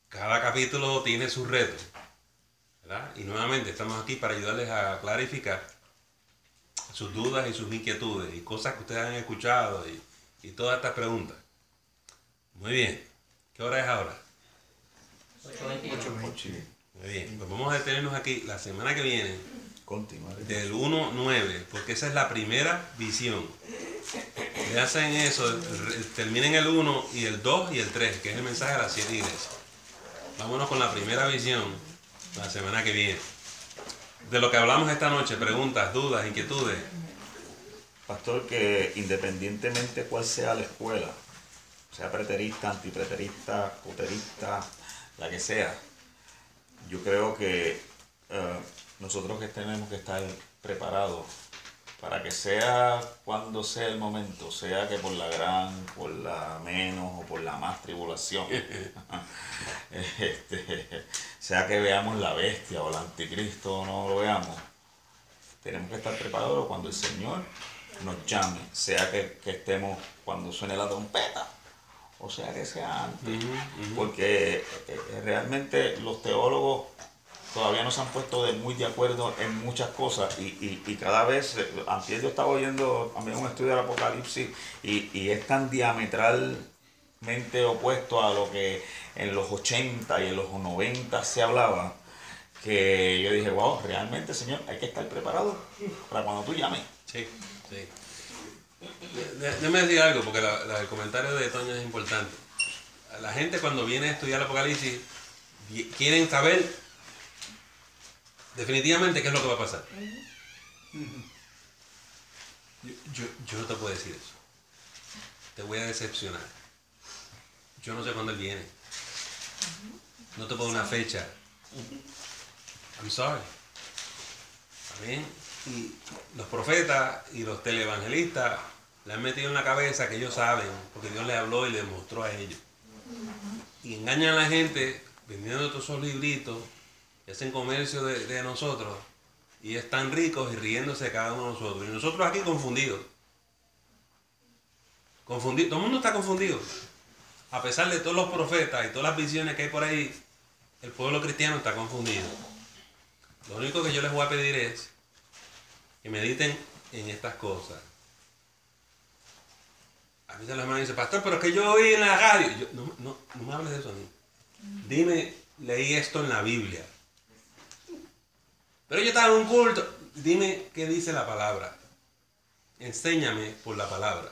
Cada capítulo tiene sus retos, ¿verdad? Y nuevamente estamos aquí para ayudarles a clarificar sus dudas y sus inquietudes y cosas que ustedes han escuchado y todas estas preguntas. Muy bien. ¿Qué hora es ahora?
8:20.
Muy bien. Pues vamos a detenernos aquí la semana que viene. Del 1-9, porque esa es la primera visión. Le hacen eso, terminen el 1 y el 2 y el 3, que es el mensaje de las 7 iglesias. Vámonos con la primera visión la semana que viene. De lo que hablamos esta noche, preguntas, dudas, inquietudes.
Pastor, que independientemente cuál sea la escuela, sea preterista, antipreterista, poterista, la que sea, yo creo que nosotros que tenemos que estar preparados para que sea cuando sea el momento, sea que por la gran, por la menos o por la más tribulación, sea que veamos la bestia o el anticristo o no lo veamos, tenemos que estar preparados cuando el Señor nos llame, sea que estemos cuando suene la trompeta o sea que sea antes, porque realmente los teólogos todavía no se han puesto muy de acuerdo en muchas cosas y cada vez, antes yo estaba oyendo también un estudio del Apocalipsis y es tan diametralmente opuesto a lo que en los 80 y en los 90 se hablaba, que yo dije, wow, realmente, Señor, hay que estar preparado para cuando tú llames.
Sí, sí. Déjame decir algo, porque el comentario de Toño es importante. La gente cuando viene a estudiar el Apocalipsis quieren saber definitivamente qué es lo que va a pasar. Yo no te puedo decir eso. Te voy a decepcionar. Yo no sé cuándo él viene. No te puedo dar una fecha. I'm sorry. Amén. Y los profetas y los televangelistas le han metido en la cabeza que ellos saben, porque Dios les habló y les mostró a ellos. Y engañan a la gente vendiendo todos esos libritos, hacen comercio de nosotros, y están ricos y riéndose de cada uno de nosotros. Y nosotros aquí confundidos. Todo el mundo está confundido. A pesar de todos los profetas y todas las visiones que hay por ahí, el pueblo cristiano está confundido. Lo único que yo les voy a pedir es que mediten en estas cosas. A veces la hermana dice, pastor, pero es que yo oí en la radio. No me hables de eso a mí. Dime, leí esto en la Biblia. Pero yo estaba en un culto. Dime qué dice la palabra. Enséñame por la palabra.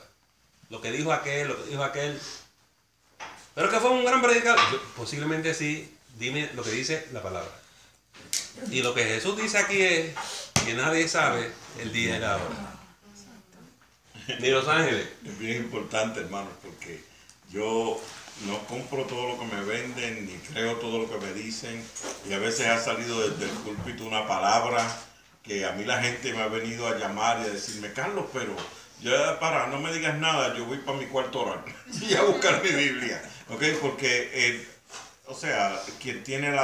Lo que dijo aquel, lo que dijo aquel. Pero que fue un gran predicador. Posiblemente sí. Dime lo que dice la palabra. Y lo que Jesús dice aquí es que nadie sabe el día y la hora. Ni los ángeles.
Es bien importante, hermano, porque yo no compro todo lo que me venden, ni creo todo lo que me dicen. Y a veces ha salido desde el púlpito una palabra que a mí la gente me ha venido a llamar y a decirme, Carlos, pero ya no me digas nada, yo voy para mi cuarto a orar y a buscar mi Biblia. ¿Ok? Porque, quien tiene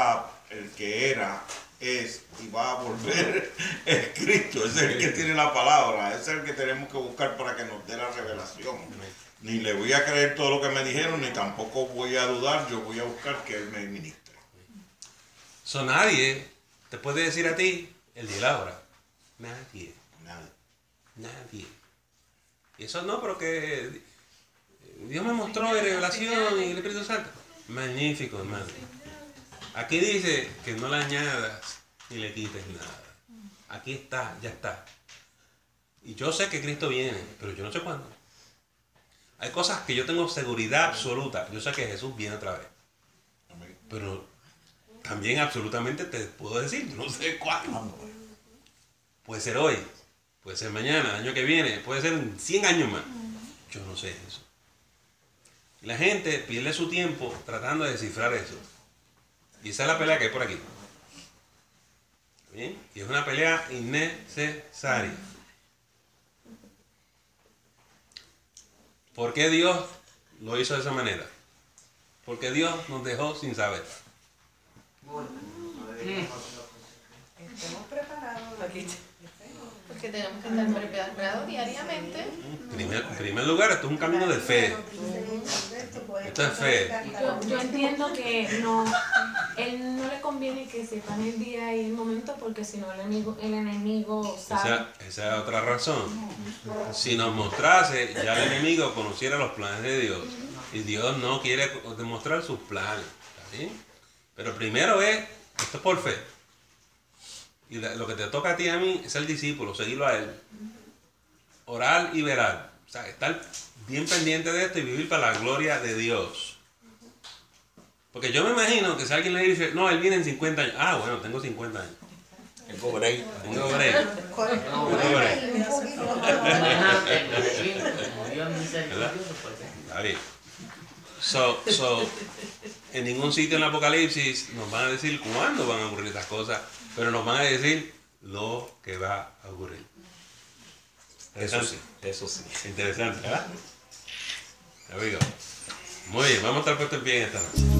el que era, es y va a volver es Cristo, es el que tiene la palabra, es el que tenemos que buscar para que nos dé la revelación. Ni le voy a creer todo lo que me dijeron, ni tampoco voy a dudar, yo voy a buscar que Él me ministre.
Nadie te puede decir a ti el día y la hora. Nadie. Y eso no, pero que Dios me mostró en revelación y el Espíritu Santo. Magnífico, hermano. Aquí dice que no le añadas ni le quites nada. Aquí está, ya está. Y yo sé que Cristo viene, pero yo no sé cuándo. Hay cosas que yo tengo seguridad absoluta. Yo sé que Jesús viene otra vez. Pero también absolutamente te puedo decir, no sé cuándo. Puede ser hoy, puede ser mañana, el año que viene, puede ser en 100 años más. Yo no sé eso. Y la gente pierde su tiempo tratando de descifrar eso. Y esa es la pelea que hay por aquí. ¿Bien? Y es una pelea innecesaria. ¿Por qué Dios lo hizo de esa manera? Porque Dios nos dejó sin saber.
Estemos preparados.
Porque tenemos que estar preparados diariamente.
En primer lugar, esto es un camino de fe. Esto es fe.
Yo entiendo que él no le conviene que sepan el día y el momento, porque si no el enemigo sabe.
Esa es otra razón. Si nos mostrase, ya el enemigo conociera los planes de Dios. Y Dios no quiere demostrar sus planes. ¿Está bien? Pero primero esto es por fe. Y lo que te toca a ti y a mí es el discípulo, seguirlo a él. Orar y verar. O sea, estar bien pendiente de esto y vivir para la gloria de Dios. Porque yo me imagino que si alguien le dice, no, él viene en 50 años. Ah, bueno, tengo 50 años.
Tengo break.
Está bien. En ningún sitio en el Apocalipsis nos van a decir cuándo van a ocurrir estas cosas, pero nos van a decir lo que va a ocurrir.
Eso sí.
Interesante, ¿verdad? Amigo. Muy bien, vamos a estar puestos en pie en esta noche.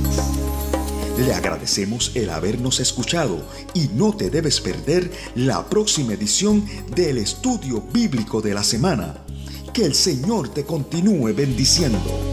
Le agradecemos el habernos escuchado y no te debes perder la próxima edición del Estudio Bíblico de la Semana. Que el Señor te continúe bendiciendo.